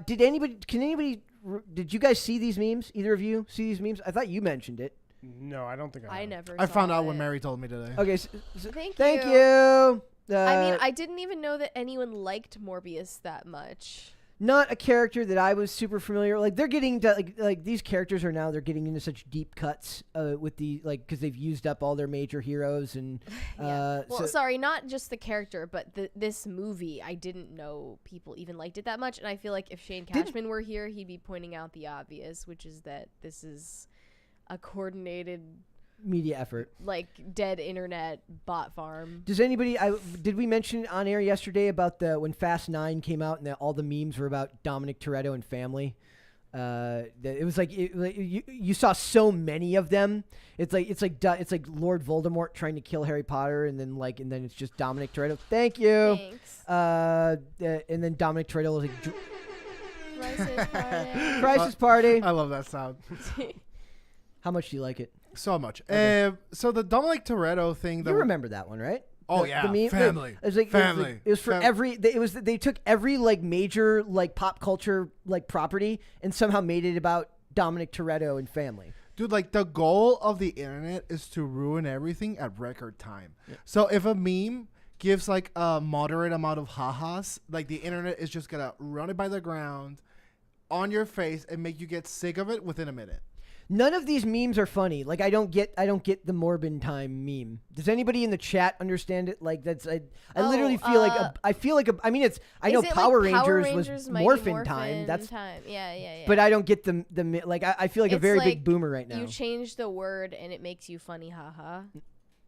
Speaker 1: Did you guys see these memes? Either of you see these memes? I thought you mentioned it.
Speaker 3: No, I don't think I
Speaker 2: I
Speaker 3: have.
Speaker 2: never
Speaker 4: I
Speaker 2: saw
Speaker 4: found out
Speaker 2: it.
Speaker 4: when Mary told me today.
Speaker 1: Okay,
Speaker 2: Thank
Speaker 1: you.
Speaker 2: I mean, I didn't even know that anyone liked Morbius that much.
Speaker 1: Not a character that I was super familiar. Like they're getting to like these characters are now they're getting into such deep cuts with the because they've used up all their major heroes and
Speaker 2: Well,
Speaker 1: so-
Speaker 2: sorry, not just the character, but this movie. I didn't know people even liked it that much, and I feel like if Shane Cashman were here, he'd be pointing out the obvious, which is that this is a coordinated,
Speaker 1: media effort.
Speaker 2: like, dead internet bot farm.
Speaker 1: Does anybody? Did we mention on air yesterday about when Fast 9 came out and all the memes were about Dominic Toretto and family? It was like you saw so many of them. It's like Lord Voldemort trying to kill Harry Potter, and then it's just Dominic Toretto. Thank you.
Speaker 2: Thanks.
Speaker 1: And then Dominic Toretto was like
Speaker 2: Crisis Party.
Speaker 1: Crisis Party.
Speaker 4: I love that sound
Speaker 1: How much do you like it?
Speaker 4: so much.
Speaker 1: Okay.
Speaker 4: So the Dominic Toretto thing.
Speaker 1: You remember that one, right?
Speaker 4: Oh,
Speaker 1: The-
Speaker 4: yeah.
Speaker 1: the meme-
Speaker 4: Family.
Speaker 1: It was like
Speaker 4: Family.
Speaker 1: It was for
Speaker 4: Fam-
Speaker 1: every. They took every major pop culture property and somehow made it about Dominic Toretto and family.
Speaker 4: Dude, the goal of the internet is to ruin everything at record time. Yeah. So if a meme gives a moderate amount of ha-has, the internet is just gonna run it by the ground on your face and make you get sick of it within a minute.
Speaker 1: None of these memes are funny. I don't get the Morbin time meme. Does anybody in the chat understand it? I literally feel I mean I know Power Rangers was Morphin time. That's
Speaker 2: time. Yeah.
Speaker 1: But I don't get the I feel like a
Speaker 2: It's
Speaker 1: very big boomer right now.
Speaker 2: You change the word and it makes you funny, haha.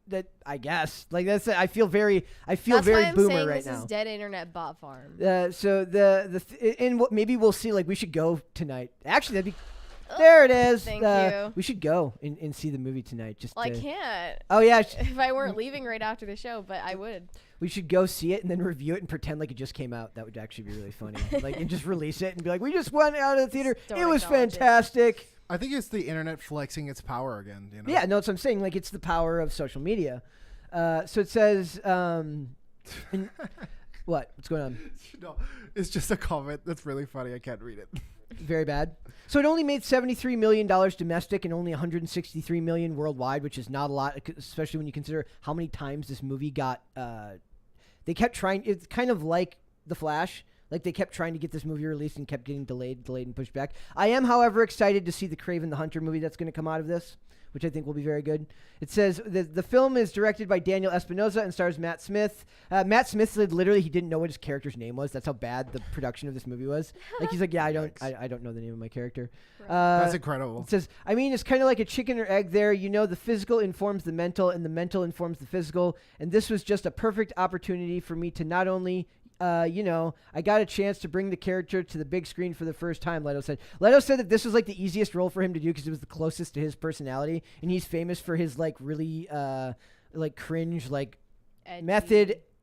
Speaker 1: That I guess that's I feel very
Speaker 2: That's
Speaker 1: very
Speaker 2: why I'm
Speaker 1: boomer
Speaker 2: saying
Speaker 1: right
Speaker 2: this
Speaker 1: now.
Speaker 2: is dead internet bot farm.
Speaker 1: So maybe we'll see. We should go tonight. Actually, that'd be. There it is.
Speaker 2: Thank you.
Speaker 1: We should go and see the movie tonight.
Speaker 2: Well, I can't.
Speaker 1: Oh yeah.
Speaker 2: If I weren't leaving right after the show, but I would.
Speaker 1: We should go see it and then review it and pretend like it just came out. That would actually be really funny. And just release it and be like, we just went out of the theater.
Speaker 2: Don't
Speaker 1: It was
Speaker 2: acknowledge it.
Speaker 1: fantastic.
Speaker 4: I think it's the internet flexing its power again.
Speaker 1: Yeah, no, that's what I'm saying. It's the power of social media. So it says, And what's going on?
Speaker 4: No, it's just a comment that's really funny. I can't read it.
Speaker 1: Very bad. So it only made $73 million domestic and only $163 million worldwide, which is not a lot, especially when you consider how many times this movie got. They kept trying. It's kind of like The Flash. Like, they kept trying to get this movie released and kept getting delayed, and pushed back. I am, however, excited to see the Kraven the Hunter movie that's going to come out of this, which I think will be very good. It says the film is directed by Daniel Espinosa and stars Matt Smith. Matt Smith said literally he didn't know what his character's name was. That's how bad the production of this movie was. Like, he's like, yeah, I don't know the name of my character.
Speaker 4: That's incredible.
Speaker 1: It says, I mean, it's kind of like a chicken or egg there. You know, the physical informs the mental, and the mental informs the physical. And this was just a perfect opportunity for me to not only I got a chance to bring the character to the big screen for the first time, Leto said. Leto said that this was like the easiest role for him to do because it was the closest to his personality, and he's famous for his like really like cringe, like
Speaker 2: Edgy.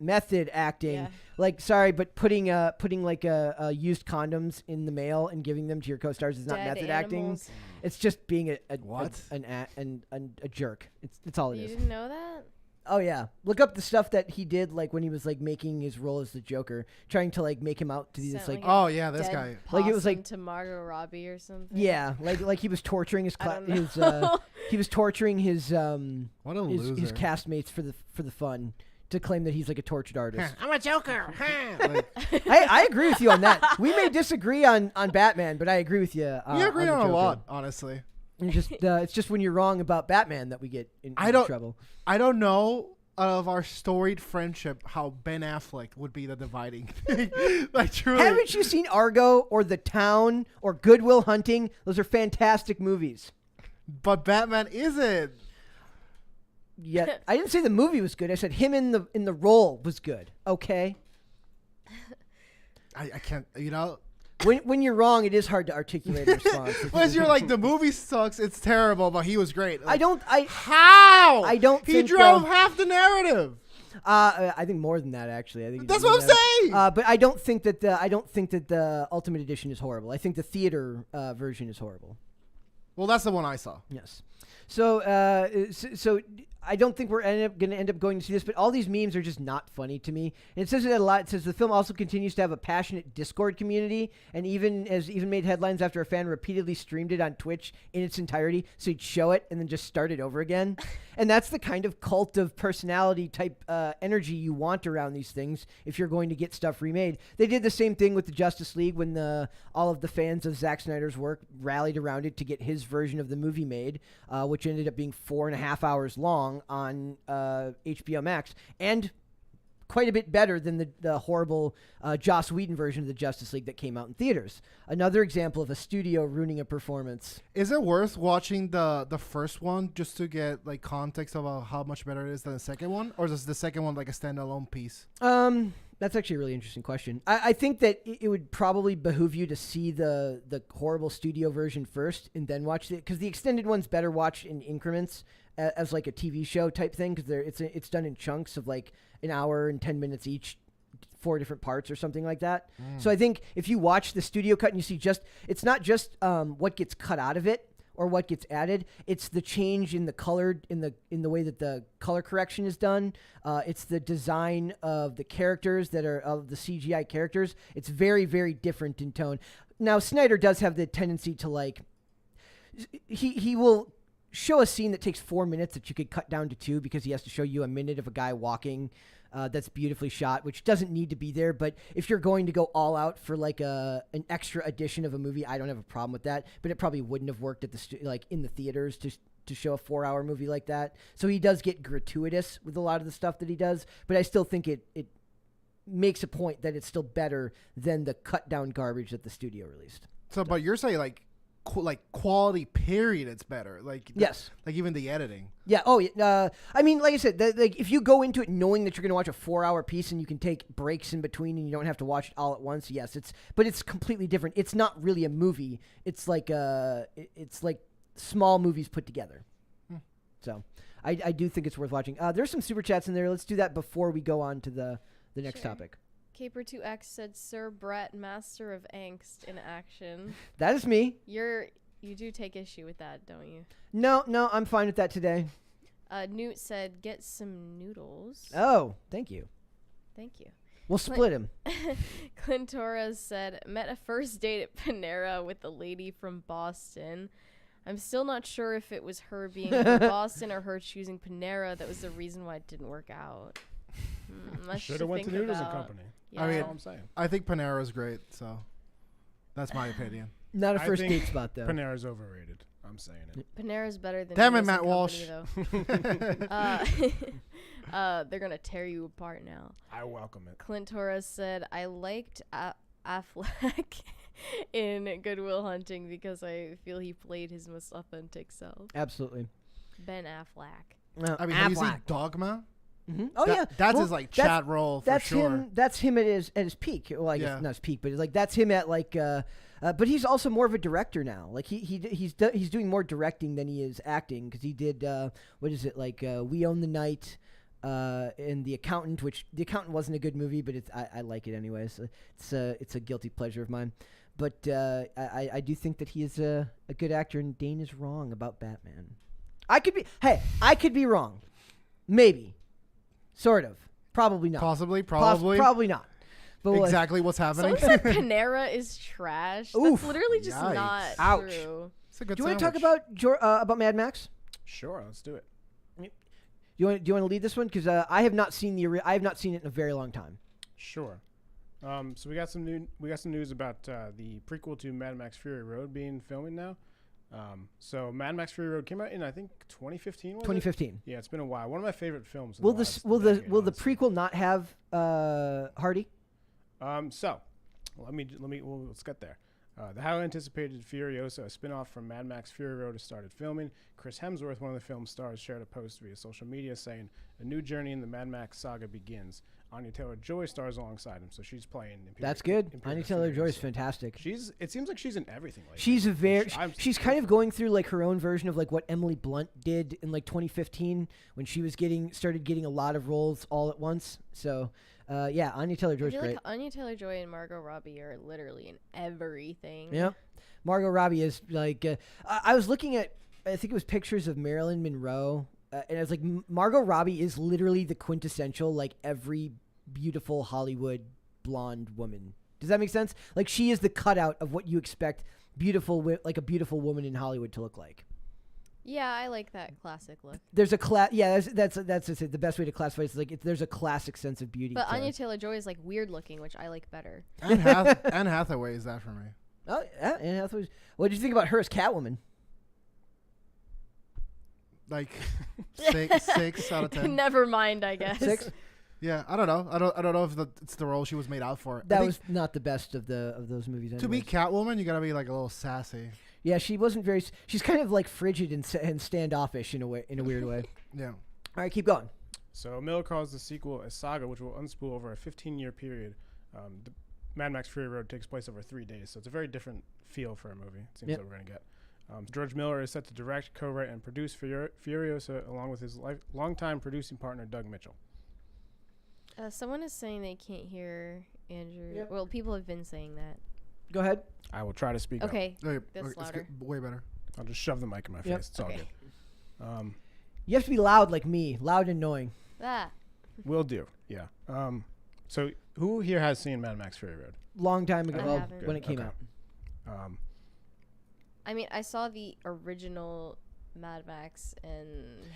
Speaker 1: method acting.
Speaker 2: Yeah.
Speaker 1: Like, sorry, but putting like used condoms in the mail and giving them to your co-stars is not
Speaker 2: Dead
Speaker 1: method
Speaker 2: animals.
Speaker 1: acting. It's just being a
Speaker 4: What?
Speaker 1: a jerk. It's all it
Speaker 2: You
Speaker 1: is.
Speaker 2: didn't know that?
Speaker 1: Oh yeah, look up the stuff that he did, like when he was like making his role as the Joker, trying to like make him out to be this
Speaker 2: Sound
Speaker 1: like,
Speaker 2: like
Speaker 4: Oh yeah, this
Speaker 2: Dead
Speaker 4: guy.
Speaker 1: Like, it was
Speaker 2: possum
Speaker 1: like-
Speaker 2: to Margot Robbie or something.
Speaker 1: yeah, like he was torturing his
Speaker 2: I don't know.
Speaker 1: he was torturing his
Speaker 4: What a loser.
Speaker 1: his castmates for the fun to claim that he's like a tortured artist.
Speaker 4: I'm a Joker. Like,
Speaker 1: I agree with you on that. We may disagree on Batman, but I agree with you.
Speaker 4: we agree
Speaker 1: the
Speaker 4: on a
Speaker 1: Joker.
Speaker 4: lot, honestly.
Speaker 1: And it's just when you're wrong about Batman that we get in trouble.
Speaker 4: I don't know of our storied friendship how Ben Affleck would be the dividing thing. Like, truly.
Speaker 1: Haven't you seen Argo or The Town or Good Will Hunting? Those are fantastic movies.
Speaker 4: But Batman isn't.
Speaker 1: Yet I didn't say the movie was good. I said him in the role was good. Okay.
Speaker 4: I can't, you know.
Speaker 1: When you're wrong, it is hard to articulate a response.
Speaker 4: Unless you're like, the movie sucks, it's terrible, but he was great. Like, how?
Speaker 1: I don't
Speaker 4: He
Speaker 1: think,
Speaker 4: drove half the narrative.
Speaker 1: I think more than that, actually. I think
Speaker 4: That's what I'm saying.
Speaker 1: But I don't think that the Ultimate Edition is horrible. I think the theater version is horrible.
Speaker 4: Well, that's the one I saw.
Speaker 1: Yes. So I don't think we're going to end up going to see this, but all these memes are just not funny to me. And it says it a lot. It says the film also continues to have a passionate Discord community, and even made headlines after a fan repeatedly streamed it on Twitch in its entirety, so he'd show it and then just start it over again. And that's the kind of cult of personality type energy you want around these things if you're going to get stuff remade. They did the same thing with the Justice League when all of the fans of Zack Snyder's work rallied around it to get his version of the movie made, which ended up being 4.5 hours long on HBO Max, and quite a bit better than the horrible Joss Whedon version of the Justice League that came out in theaters. Another example of a studio ruining a performance.
Speaker 4: Is it worth watching the first one just to get like context about how much better it is than the second one, or is the second one like a standalone piece?
Speaker 1: That's actually a really interesting question. I think that it would probably behoove you to see the horrible studio version first and then watch it, because the extended one's better watched in increments as like a TV show type thing, because it's done in chunks of like an hour and 10 minutes each, 4 different parts or something like that. So I think if you watch the studio cut and you see it's not just what gets cut out of it or what gets added, it's the change in the color, in the way that the color correction is done. It's the design of the characters that are of the CGI characters. It's very, very different in tone. Now, Snyder does have the tendency to like, he will show a scene that takes 4 minutes that you could cut down to 2 because he has to show you a minute of a guy walking that's beautifully shot, which doesn't need to be there. But if you're going to go all out for like an extra edition of a movie, I don't have a problem with that. But it probably wouldn't have worked at in the theaters to show a 4-hour movie like that. So he does get gratuitous with a lot of the stuff that he does. But I still think it makes a point that it's still better than the cut down garbage that the studio released.
Speaker 4: So, but you're saying like quality period, it's better. Like,
Speaker 1: yes,
Speaker 4: like even the editing.
Speaker 1: Yeah. Oh, yeah. I mean, like I said, like if you go into it knowing that you're going to watch a 4-hour piece and you can take breaks in between and you don't have to watch it all at once, yes, but it's completely different. It's not really a movie. It's like small movies put together. So I do think it's worth watching. There's some super chats in there. Let's do that before we go on to the next topic.
Speaker 2: Caper2X said, Sir Brett, master of angst in action.
Speaker 1: That is me.
Speaker 2: You do take issue with that, don't you?
Speaker 1: No, I'm fine with that today.
Speaker 2: Newt said, get some noodles.
Speaker 1: Oh, thank you.
Speaker 2: Thank you.
Speaker 1: We'll split him.
Speaker 2: Clint Torres said, met a first date at Panera with a lady from Boston. I'm still not sure if it was her being from Boston or her choosing Panera that was the reason why it didn't work out.
Speaker 3: Should have went to Noodles and Company.
Speaker 2: Yeah.
Speaker 4: I mean,
Speaker 3: That's all I'm saying.
Speaker 4: I think Panera's great, so that's my opinion.
Speaker 1: Not a
Speaker 3: I
Speaker 1: first
Speaker 3: think
Speaker 1: date spot, though.
Speaker 3: Panera's overrated. I'm saying it.
Speaker 2: Panera's better than
Speaker 4: Damn it,
Speaker 2: Noodles
Speaker 4: Matt
Speaker 2: and
Speaker 4: Walsh.
Speaker 2: Company, though. They're gonna tear you apart now.
Speaker 3: I welcome it.
Speaker 2: Clint Torres said, I liked Affleck in Good Will Hunting because I feel he played his most authentic self.
Speaker 1: Absolutely.
Speaker 2: Ben Affleck.
Speaker 4: I mean, have you seen
Speaker 1: Affleck.
Speaker 4: Dogma?
Speaker 1: Mm-hmm. Oh yeah,
Speaker 4: That's
Speaker 1: Well,
Speaker 4: his like
Speaker 1: that's-
Speaker 4: chat role for
Speaker 1: That's
Speaker 4: sure.
Speaker 1: him. That's him at his peak. Well, I guess
Speaker 4: Yeah.
Speaker 1: not his peak, but it's like that's him at like. But he's also more of a director now. Like he's doing more directing than he is acting because he did what is it like We Own the Night and The Accountant, which The Accountant wasn't a good movie, but I like it anyways. It's a guilty pleasure of mine. But I do think that he is a good actor, and Dane is wrong about Batman. I could be wrong, maybe, sort of, probably not,
Speaker 4: Possibly, probably.
Speaker 1: probably not. But we'll-
Speaker 4: Exactly what's happening.
Speaker 2: Someone said Panera is trash.
Speaker 1: Oof.
Speaker 2: That's literally just
Speaker 4: Yikes.
Speaker 2: not
Speaker 1: Ouch.
Speaker 2: true.
Speaker 4: It's a good
Speaker 1: Do you want to talk
Speaker 4: sandwich.
Speaker 1: about Mad Max?
Speaker 3: Sure, let's do it.
Speaker 1: Do you want to lead this one? Because I have not seen I have not seen it in a very long time.
Speaker 3: Sure. So we got some news about the prequel to Mad Max Fury Road being filming now. So Mad Max Fury Road came out in I think 2015. Was it?
Speaker 1: 2015.
Speaker 3: Yeah, it's been a while. One of my favorite films. in
Speaker 1: Will
Speaker 3: the
Speaker 1: this
Speaker 3: last
Speaker 1: will the
Speaker 3: decade,
Speaker 1: will the
Speaker 3: honestly.
Speaker 1: prequel not have Hardy?
Speaker 3: So let's get there. The highly anticipated Furiosa, a spin-off from Mad Max Fury Road, has started filming. Chris Hemsworth, one of the film's stars, shared a post via social media saying, "A new journey in the Mad Max saga begins." Anya Taylor-Joy stars alongside him, so she's playing.
Speaker 1: That's good.
Speaker 3: Imperial
Speaker 1: Anya Taylor-Joy is
Speaker 3: Furiosa.
Speaker 1: fantastic.
Speaker 3: It seems like she's in everything. Lately.
Speaker 1: She's a very
Speaker 3: which I'm
Speaker 1: she's kind of going through like her own version of like what Emily Blunt did in like 2015 when she was started getting a lot of roles all at once. So yeah, Anya
Speaker 2: I
Speaker 1: Taylor-Joy's
Speaker 2: feel
Speaker 1: great.
Speaker 2: like Anya Taylor-Joy and Margot Robbie are literally in everything.
Speaker 1: Yeah, Margot Robbie is like I was looking at I think it was pictures of Marilyn Monroe and I was like Margot Robbie is literally the quintessential like every beautiful Hollywood blonde woman. Does that make sense? Like she is the cutout of what you expect like a beautiful woman in Hollywood to look like.
Speaker 2: Yeah, I like that classic look.
Speaker 1: There's a that's the best way to classify it. It's like there's a classic sense of beauty.
Speaker 2: But
Speaker 1: to
Speaker 2: Anya Taylor-Joy is like weird looking, which I like better.
Speaker 4: Anne Hathaway is that for me.
Speaker 1: Oh yeah, Anne Hathaway. What did you think about her as Catwoman?
Speaker 4: Like 6 out of 10.
Speaker 2: Never mind, I guess.
Speaker 1: 6.
Speaker 4: Yeah, I don't know. I don't know if it's the role she was made out for. I
Speaker 1: That
Speaker 4: think
Speaker 1: was not the best of those movies.
Speaker 4: to be
Speaker 1: anyways.
Speaker 4: Catwoman, you gotta be like a little sassy.
Speaker 1: Yeah, she wasn't very. She's kind of like frigid and standoffish in a weird way.
Speaker 4: Yeah.
Speaker 1: All right, keep going.
Speaker 3: So Miller calls the sequel a saga, which will unspool over a 15-year period. The Mad Max Fury Road takes place over 3 days, so it's a very different feel for a movie. It seems
Speaker 1: Yep.
Speaker 3: that we're gonna get. George Miller is set to direct, co-write, and produce Furiosa, along with his longtime producing partner Doug Mitchell.
Speaker 2: Someone is saying they can't hear Andrew.
Speaker 1: Yep.
Speaker 2: Well, people have been saying that.
Speaker 1: Go ahead.
Speaker 3: I will try to speak up.
Speaker 2: Okay,
Speaker 4: Okay,
Speaker 2: that's
Speaker 4: it's
Speaker 2: louder.
Speaker 4: way better.
Speaker 3: I'll just shove the mic in my
Speaker 1: Yep.
Speaker 3: face. It's all
Speaker 2: Okay.
Speaker 3: good.
Speaker 1: You have to be loud like me, loud and annoying.
Speaker 2: Ah,
Speaker 3: Will do. Yeah. So who here has seen Mad Max Fury Road?
Speaker 1: Long time ago,
Speaker 2: I
Speaker 1: well,
Speaker 2: haven't.
Speaker 1: when it came
Speaker 3: Okay.
Speaker 1: out.
Speaker 2: I mean, I saw the original Mad Max, and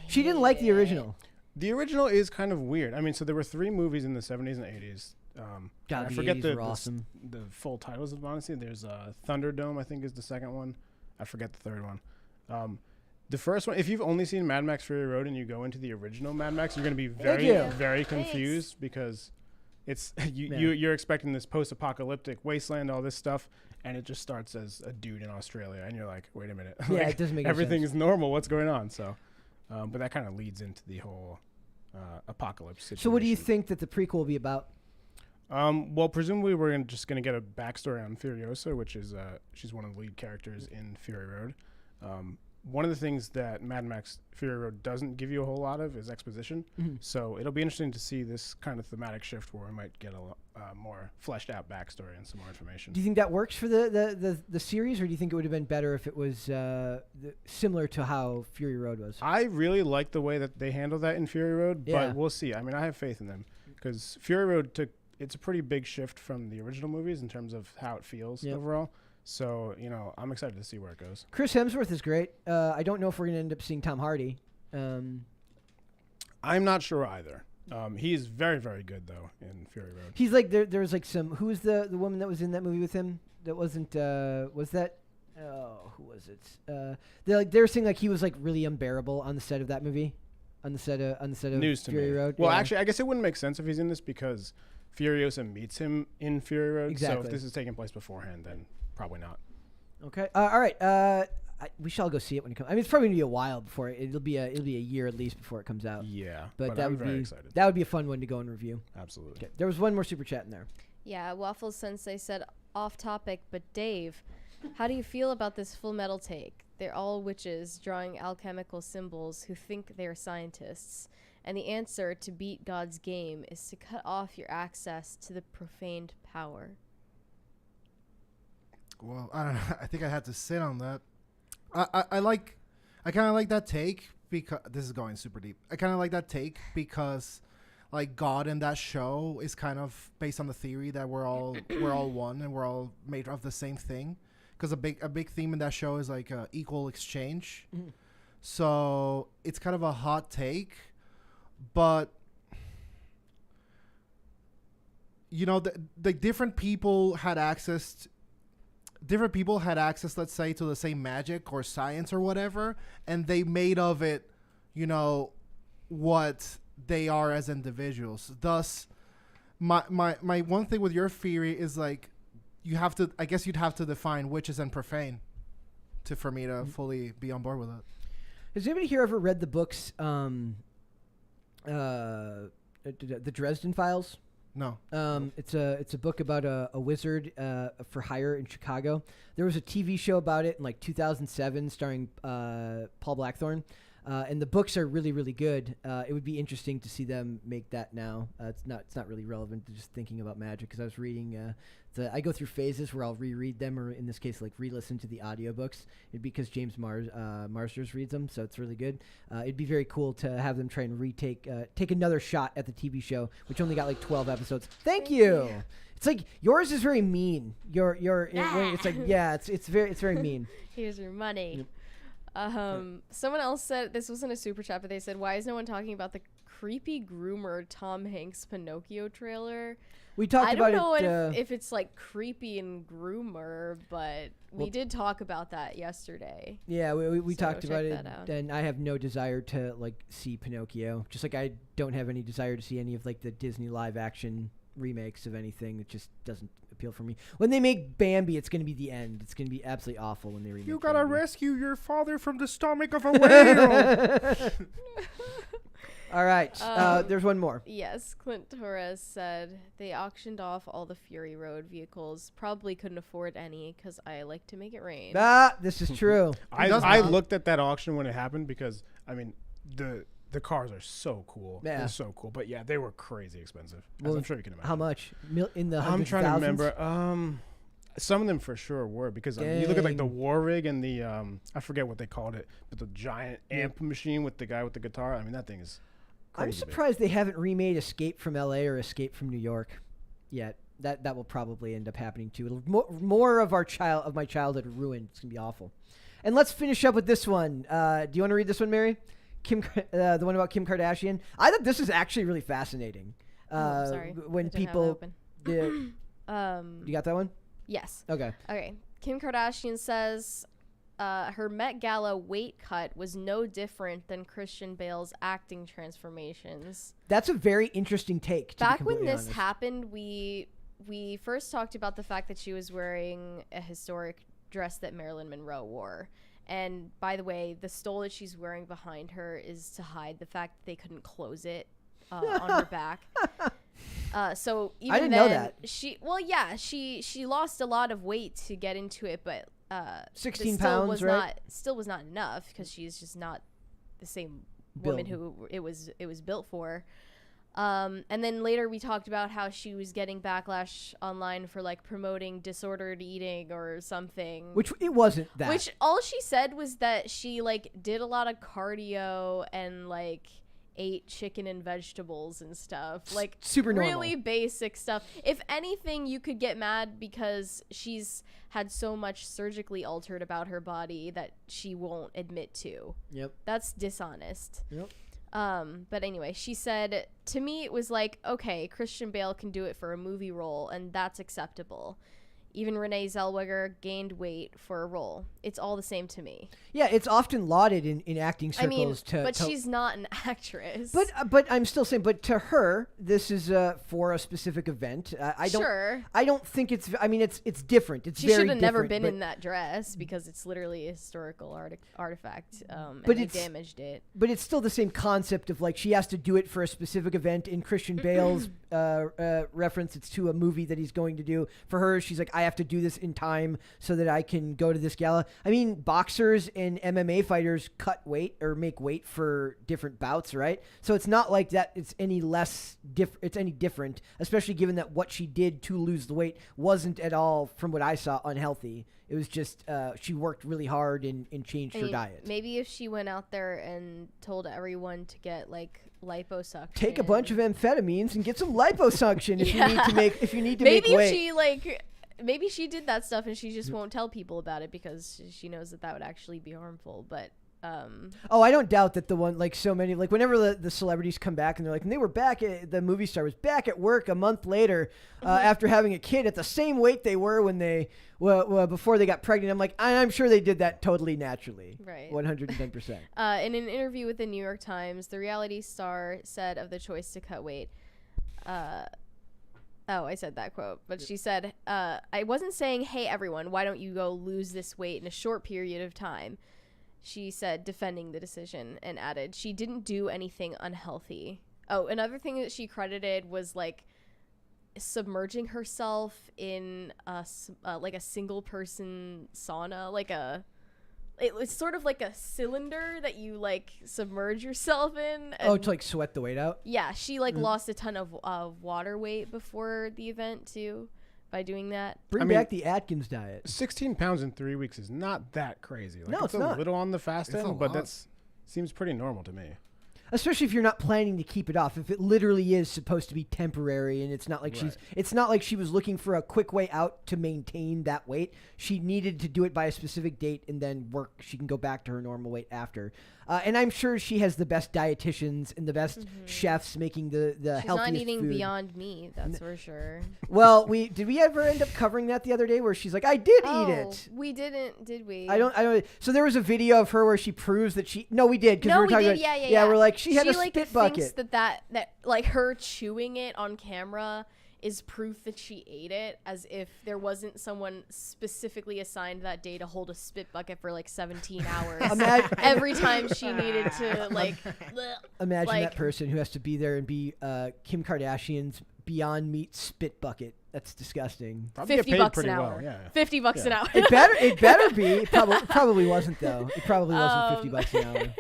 Speaker 1: She didn't like the
Speaker 2: hated it.
Speaker 1: original.
Speaker 3: The original is kind of weird. I mean, so there were 3 movies in the 70s and 80s.
Speaker 1: God,
Speaker 3: I
Speaker 1: the
Speaker 3: forget
Speaker 1: 80s were awesome.
Speaker 3: the full titles of them, honestly. There's Thunderdome, I think, is the second one. I forget the third one. The first one, if you've only seen Mad Max Fury Road and you go into the original Mad Max, you're going to be very,
Speaker 1: you.
Speaker 3: very
Speaker 2: Thanks.
Speaker 3: confused because it's
Speaker 1: Yeah.
Speaker 3: you're expecting this post-apocalyptic wasteland, all this stuff, and it just starts as a dude in Australia, and you're like, wait a minute,
Speaker 1: Yeah,
Speaker 3: Like,
Speaker 1: it doesn't make any
Speaker 3: everything
Speaker 1: sense.
Speaker 3: is normal. What's going on? So, but that kind of leads into the whole apocalypse situation.
Speaker 1: So what do you think that the prequel will be about?
Speaker 3: Well, presumably we're just going to get a backstory on Furiosa, which is she's one of the lead characters in Fury Road. One of the things that Mad Max Fury Road doesn't give you a whole lot of is exposition.
Speaker 1: Mhm.
Speaker 3: So it'll be interesting to see this kind of thematic shift where we might get a more fleshed out backstory and some more information.
Speaker 1: Do you think that works for the series, or do you think it would have been better if it was similar to how Fury Road was?
Speaker 3: I really like the way that they handle that in Fury Road,
Speaker 1: Yeah.
Speaker 3: but we'll see. I mean, I have faith in them. because Fury Road it's a pretty big shift from the original movies in terms of how it feels overall. So, I'm excited to see where it goes.
Speaker 1: Chris Hemsworth is great. I don't know if we're going to end up seeing Tom Hardy.
Speaker 3: I'm not sure either. He is very, very good, though, in Fury Road.
Speaker 1: He's like, there was like some, who was the woman that was in that movie with him? That wasn't, was that, who was it? They were saying like he was like really unbearable on the set of that movie. On the set of
Speaker 3: News to
Speaker 1: Fury
Speaker 3: me.
Speaker 1: Road.
Speaker 3: Well,
Speaker 1: yeah.
Speaker 3: actually, I guess it wouldn't make sense if he's in this because Furiosa meets him in Fury Road.
Speaker 1: Exactly.
Speaker 3: So if this is taking place beforehand, then probably not.
Speaker 1: Okay. All right. We shall go see it when it comes. I mean, it's probably gonna be a while before it'll be a year at least before it comes out.
Speaker 3: Yeah,
Speaker 1: but
Speaker 3: I'm very excited.
Speaker 1: That would be a fun one to go and review.
Speaker 3: Absolutely.
Speaker 1: Okay. There was one more super chat in there.
Speaker 2: Yeah, Waffles Sensei said off topic, but Dave, how do you feel about this Full Metal take? They're all witches drawing alchemical symbols who think they're scientists. And the answer to beat God's game is to cut off your access to the profaned power.
Speaker 4: Well, I don't know. I think I had to sit on that. I kind of like that take because this is going super deep. I kind of like that take because, like, God in that show is kind of based on the theory that we're all one and we're all made of the same thing. Because a big theme in that show is like equal exchange.
Speaker 1: Mm.
Speaker 4: So it's kind of a hot take, but the different people had access. Different people had access, let's say, to the same magic or science or whatever, and they made of it, what they are as individuals. Thus, my one thing with your theory is like, I guess you'd have to define witches and profane for me to fully be on board with it.
Speaker 1: Has anybody here ever read the books, the Dresden Files?
Speaker 4: No.
Speaker 1: It's a book about a wizard for hire in Chicago. There was a TV show about it in like 2007 starring Paul Blackthorne. And the books are really, really good. It would be interesting to see them make that now. It's not really relevant to just thinking about magic because I was reading. I go through phases where I'll reread them, or in this case, like re-listen to the audiobooks. It'd be because James Marsters reads them, so it's really good. It'd be very cool to have them try and take another shot at the TV show, which only got like 12 episodes. Thank you. It's like yours is very mean. It's like it's very mean.
Speaker 2: Here's your money.
Speaker 1: Yep.
Speaker 2: Someone else said, this wasn't a super chat, but they said, why is no one talking about the creepy groomer Tom Hanks Pinocchio trailer?
Speaker 1: We talked about it.
Speaker 2: I don't know if it's like creepy and groomer, but we did talk about that yesterday.
Speaker 1: Yeah, we
Speaker 2: So
Speaker 1: talked about
Speaker 2: check
Speaker 1: it,
Speaker 2: that out.
Speaker 1: and I have no desire to like see Pinocchio. Just like I don't have any desire to see any of like the Disney live action remakes of anything. It just doesn't appeal for me. When they make Bambi, it's going to be the end. It's going to be absolutely awful when they remake.
Speaker 4: You gotta
Speaker 1: Bambi.
Speaker 4: rescue your father from the stomach of a whale.
Speaker 1: All right, there's one more.
Speaker 2: Yes, Clint Torres said they auctioned off all the Fury Road vehicles. Probably couldn't afford any because I like to make it rain.
Speaker 1: This is true.
Speaker 3: I looked at that auction when it happened because I mean the cars are so cool.
Speaker 1: Yeah.
Speaker 3: They're so cool. But yeah, they were crazy expensive.
Speaker 1: Well,
Speaker 3: as I'm sure you can imagine.
Speaker 1: How much? In the
Speaker 3: I'm
Speaker 1: hundreds
Speaker 3: trying
Speaker 1: of
Speaker 3: to
Speaker 1: thousands?
Speaker 3: remember. Some of them for sure were because you look at like the
Speaker 1: Dang.
Speaker 3: war rig and the I forget what they called it, but the giant amp machine with the guy with the guitar. I mean that thing is crazy.
Speaker 1: I'm surprised they haven't remade Escape from L.A. or Escape from New York yet. That will probably end up happening too. It'll more of my childhood ruined. It's gonna be awful. And let's finish up with this one. Do you want to read this one, Mary? The one about Kim Kardashian. I thought this is actually really fascinating.
Speaker 2: Sorry.
Speaker 1: When
Speaker 2: I didn't have it
Speaker 1: people,
Speaker 2: open.
Speaker 1: you got that one?
Speaker 2: Yes.
Speaker 1: Okay.
Speaker 2: Okay. Kim Kardashian says her Met Gala weight cut was no different than Christian Bale's acting transformations.
Speaker 1: That's a very interesting take.
Speaker 2: Back when this happened, we first talked about the fact that she was wearing a historic dress that Marilyn Monroe wore. And by the way, the stole that she's wearing behind her is to hide the fact that they couldn't close it on her back. So even
Speaker 1: I didn't
Speaker 2: then,
Speaker 1: know that.
Speaker 2: She lost a lot of weight to get into it, but
Speaker 1: 16
Speaker 2: still
Speaker 1: pounds,
Speaker 2: was
Speaker 1: right?
Speaker 2: still was not enough because she's just not the same
Speaker 1: Build.
Speaker 2: woman who it was built for. And then later we talked about how she was getting backlash online for like promoting disordered eating or something.
Speaker 1: Which it wasn't that.
Speaker 2: Which all she said was that she like did a lot of cardio and like ate chicken and vegetables and stuff. Like
Speaker 1: super
Speaker 2: really
Speaker 1: normal.
Speaker 2: basic stuff. If anything, you could get mad because she's had so much surgically altered about her body that she won't admit to.
Speaker 1: Yep.
Speaker 2: That's dishonest.
Speaker 1: Yep.
Speaker 2: But anyway, she said, to me it was like, okay, Christian Bale can do it for a movie role and that's acceptable. Even Renee Zellweger gained weight for a role. It's all the same to me.
Speaker 1: Yeah, it's often lauded in acting circles.
Speaker 2: But she's not an actress.
Speaker 1: But I'm still saying, but to her, this is for a specific event. I don't.
Speaker 2: Sure.
Speaker 1: I don't think it's. I mean, it's different. It's
Speaker 2: She
Speaker 1: very
Speaker 2: should have never
Speaker 1: different,
Speaker 2: been
Speaker 1: but-
Speaker 2: in that dress because it's literally a historical artifact. And
Speaker 1: But
Speaker 2: they
Speaker 1: it's-
Speaker 2: damaged it.
Speaker 1: But it's still the same concept of like she has to do it for a specific event. In Christian Bale's reference, it's to a movie that he's going to do. For her, she's like, I have to do this in time so that I can go to this gala. I mean, boxers and MMA fighters cut weight or make weight for different bouts, right? So it's not like that. It's any less it's any different, especially given that what she did to lose the weight wasn't at all, from what I saw, unhealthy. It was just she worked really hard and changed her diet.
Speaker 2: Maybe if she went out there and told everyone to get like liposuction,
Speaker 1: Take a bunch of amphetamines and get some liposuction if you need to make
Speaker 2: maybe
Speaker 1: make
Speaker 2: if
Speaker 1: weight.
Speaker 2: maybe she did that stuff and she just won't tell people about it because she knows that would actually be harmful. But
Speaker 1: Oh, I don't doubt that the one, like so many, like whenever the celebrities come back and they're like, and they were back at, the movie star was back at work a month later after having a kid at the same weight they were when they, before they got pregnant. I'm like, I'm sure they did that totally naturally.
Speaker 2: Right.
Speaker 1: 110%.
Speaker 2: in an interview with the New York Times, the reality star said of the choice to cut weight, oh, I said that quote, but she said, I wasn't saying, hey, everyone, why don't you go lose this weight in a short period of time? She said, defending the decision, and added, she didn't do anything unhealthy. Oh, another thing that she credited was like submerging herself in like a single person sauna, it was sort of like a cylinder that you like submerge yourself in.
Speaker 1: Oh, to like sweat the weight out?
Speaker 2: Yeah, she like lost a ton of water weight before the event too by doing that.
Speaker 1: Bring back the Atkins diet.
Speaker 3: 16 pounds in 3 weeks is not that crazy. Like,
Speaker 1: No, it's
Speaker 3: a
Speaker 1: not.
Speaker 3: little on the fast
Speaker 4: It's a
Speaker 3: end, but
Speaker 4: lot.
Speaker 3: that's seems pretty normal to me.
Speaker 1: Especially if you're not planning to keep it off. If it literally is supposed to be temporary and it's not like it's not like she was looking for a quick way out to maintain that weight. She needed to do it by a specific date and then she can go back to her normal weight after. And I'm sure she has the best dietitians and the best chefs making the
Speaker 2: She's
Speaker 1: healthiest
Speaker 2: not eating
Speaker 1: food.
Speaker 2: Beyond Meat, that's for sure.
Speaker 1: Well, did we ever end up covering that the other day where she's like, I did eat it.
Speaker 2: We didn't, did we?
Speaker 1: I don't. So there was a video of her where she proves that no, we did. Because
Speaker 2: No,
Speaker 1: we were
Speaker 2: we
Speaker 1: talking
Speaker 2: did.
Speaker 1: about,
Speaker 2: Yeah.
Speaker 1: we're like, she had a
Speaker 2: like
Speaker 1: spit bucket.
Speaker 2: thinks that like her chewing it on camera is proof that she ate it, as if there wasn't someone specifically assigned that day to hold a spit bucket for like 17 hours every time she needed to like
Speaker 1: Imagine that person who has to be there and be Kim Kardashian's Beyond Meat spit bucket. That's disgusting.
Speaker 3: Probably get
Speaker 2: $50
Speaker 3: paid
Speaker 2: an
Speaker 3: pretty
Speaker 2: hour.
Speaker 3: well, yeah.
Speaker 2: $50 an hour.
Speaker 1: It better be. It probably wasn't though. It probably wasn't $50 an hour.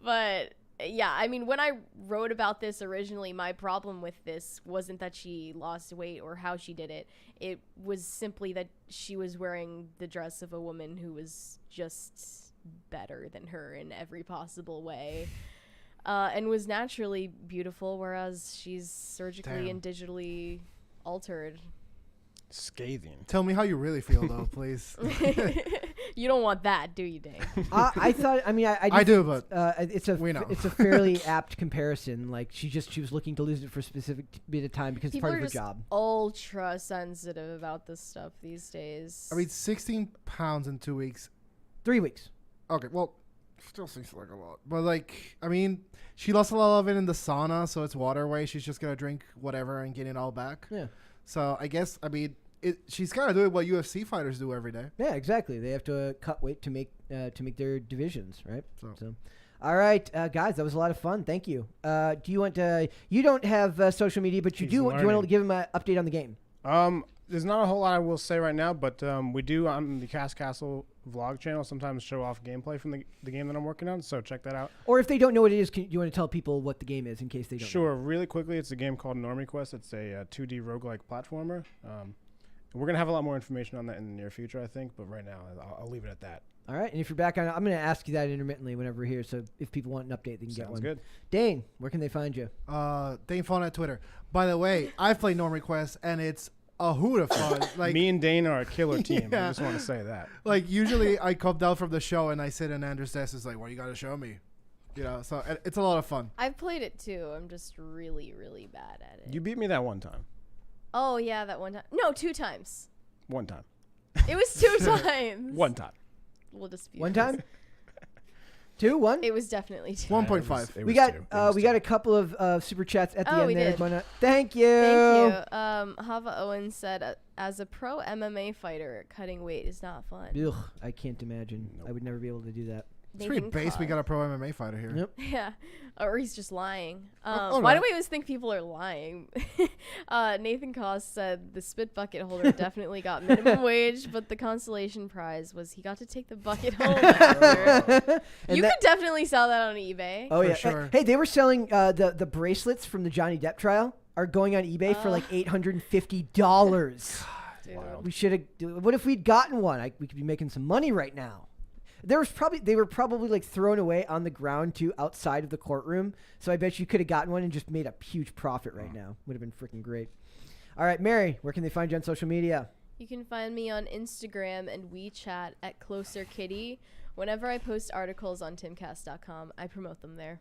Speaker 2: But yeah, I mean, when I wrote about this originally, my problem with this wasn't that she lost weight or how she did it. It was simply that she was wearing the dress of a woman who was just better than her in every possible way. And was naturally beautiful, whereas she's surgically and digitally altered.
Speaker 3: Scathing.
Speaker 4: Tell me how you really feel, though, please.
Speaker 2: You don't want that, do you, Dave?
Speaker 1: I thought. I mean,
Speaker 4: I do, but
Speaker 1: it's a
Speaker 4: we know.
Speaker 1: it's a fairly apt comparison. Like she was looking to lose it for a specific bit of time because
Speaker 2: People
Speaker 1: it's part
Speaker 2: are
Speaker 1: of her
Speaker 2: just
Speaker 1: job.
Speaker 2: ultra sensitive about this stuff these days.
Speaker 4: I mean, 16 pounds in 2 weeks.
Speaker 1: 3 weeks.
Speaker 4: Okay, well, still seems like a lot. But, like, I mean, she lost a lot of it in the sauna, so it's waterway. She's just going to drink whatever and get it all back.
Speaker 1: Yeah.
Speaker 4: So, I guess, I mean, she's kind of doing what UFC fighters do every day.
Speaker 1: Yeah, exactly. They have to cut weight to make their divisions, right?
Speaker 4: So.
Speaker 1: All right, guys, that was a lot of fun. Thank you. Do you want to? You don't have social media, but you do. Do you want to give them an update on the game?
Speaker 3: There's not a whole lot I will say right now, but we do on the Cast Castle vlog channel sometimes show off gameplay from the game that I'm working on, so check that out.
Speaker 1: Or if they don't know what it is, do you want to tell people what the game is in case they don't know?
Speaker 3: Sure, really quickly, it's a game called Normie Quest. It's a 2D roguelike platformer. We're going to have a lot more information on that in the near future, I think. But right now, I'll leave it at that.
Speaker 1: All right. And if you're back on, I'm going to ask you that intermittently whenever we're here. So if people want an update, they can get one.
Speaker 3: Sounds good.
Speaker 1: Dane, where can they find you?
Speaker 4: Dane Fawn at Twitter. By the way, I've played Norm Request, and it's a hoot of fun. Like
Speaker 3: me and Dane are a killer team.
Speaker 4: Yeah.
Speaker 3: I just want to say that.
Speaker 4: Like usually I come down from the show and I sit in Andrew's desk. It's like, what you got to show me? You know, so it's a lot of fun.
Speaker 2: I've played it too. I'm just really, really bad at it.
Speaker 3: You beat me that one time.
Speaker 2: Oh, yeah, that one time. No, 2 times.
Speaker 3: One time.
Speaker 2: It was 2 times.
Speaker 3: One time.
Speaker 2: We'll dispute
Speaker 1: One
Speaker 2: this.
Speaker 1: time? 2, 1?
Speaker 2: It was definitely 2.
Speaker 4: 1.5.
Speaker 3: It
Speaker 1: We
Speaker 3: was
Speaker 1: got
Speaker 3: two. It was
Speaker 1: we
Speaker 3: two.
Speaker 1: got a couple of super chats at the end
Speaker 2: we
Speaker 1: there.
Speaker 2: did.
Speaker 1: Thank you.
Speaker 2: Thank you. Hava Owen said, as a pro MMA fighter, cutting weight is not fun.
Speaker 1: Ugh, I can't imagine. I would never be able to do that.
Speaker 4: It's pretty base. We got a pro MMA fighter here.
Speaker 1: Yep.
Speaker 2: Yeah, or he's just lying.
Speaker 4: Oh,
Speaker 2: why
Speaker 4: no.
Speaker 2: do we always think people are lying? Nathan Koss said the spit bucket holder definitely got minimum wage, but the consolation prize was he got to take the bucket home after.
Speaker 1: And
Speaker 2: You
Speaker 1: that-
Speaker 2: could definitely sell that on eBay.
Speaker 1: Oh
Speaker 4: For
Speaker 1: yeah.
Speaker 4: sure.
Speaker 1: Hey, they were selling the bracelets from the Johnny Depp trial are going on eBay for like $850.
Speaker 2: Dude.
Speaker 3: Wild.
Speaker 1: We should have. What if we'd gotten one? We could be making some money right now. They were probably like thrown away on the ground too, outside of the courtroom. So I bet you could have gotten one and just made a huge profit right now. Would have been freaking great. All right, Mary, where can they find you on social media?
Speaker 2: You can find me on Instagram and WeChat at Closer Kitty. Whenever I post articles on timcast.com, I promote them there.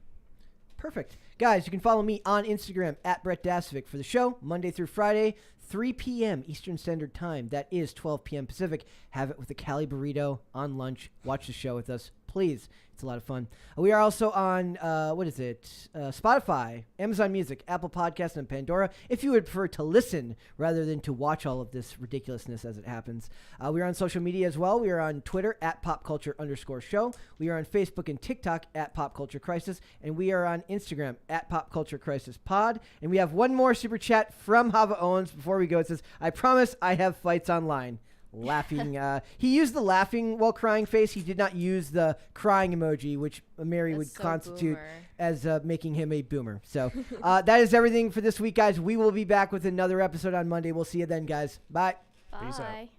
Speaker 1: Perfect. Guys, you can follow me on Instagram at Brett Dasovic for the show, Monday through Friday, 3 p.m. Eastern Standard Time. That is 12 p.m. Pacific. Have it with a Cali burrito on lunch. Watch the show with us, please. It's a lot of fun. We are also on, Spotify, Amazon Music, Apple Podcasts, and Pandora. If you would prefer to listen rather than to watch all of this ridiculousness as it happens. We are on social media as well. We are on Twitter at popculture_show. We are on Facebook and TikTok at Pop Culture Crisis. And we are on Instagram at Pop Culture Crisis Pod. And we have one more super chat from Hava Owens before we go. It says, I promise I have fights online. Laughing. He used the laughing while crying face. He did not use the crying emoji, which Mary would
Speaker 2: That's so
Speaker 1: constitute
Speaker 2: boomer.
Speaker 1: as making him a boomer. So that is everything for this week, guys. We will be back with another episode on Monday. We'll see you then, guys. Bye.
Speaker 3: Peace out.
Speaker 2: Bye.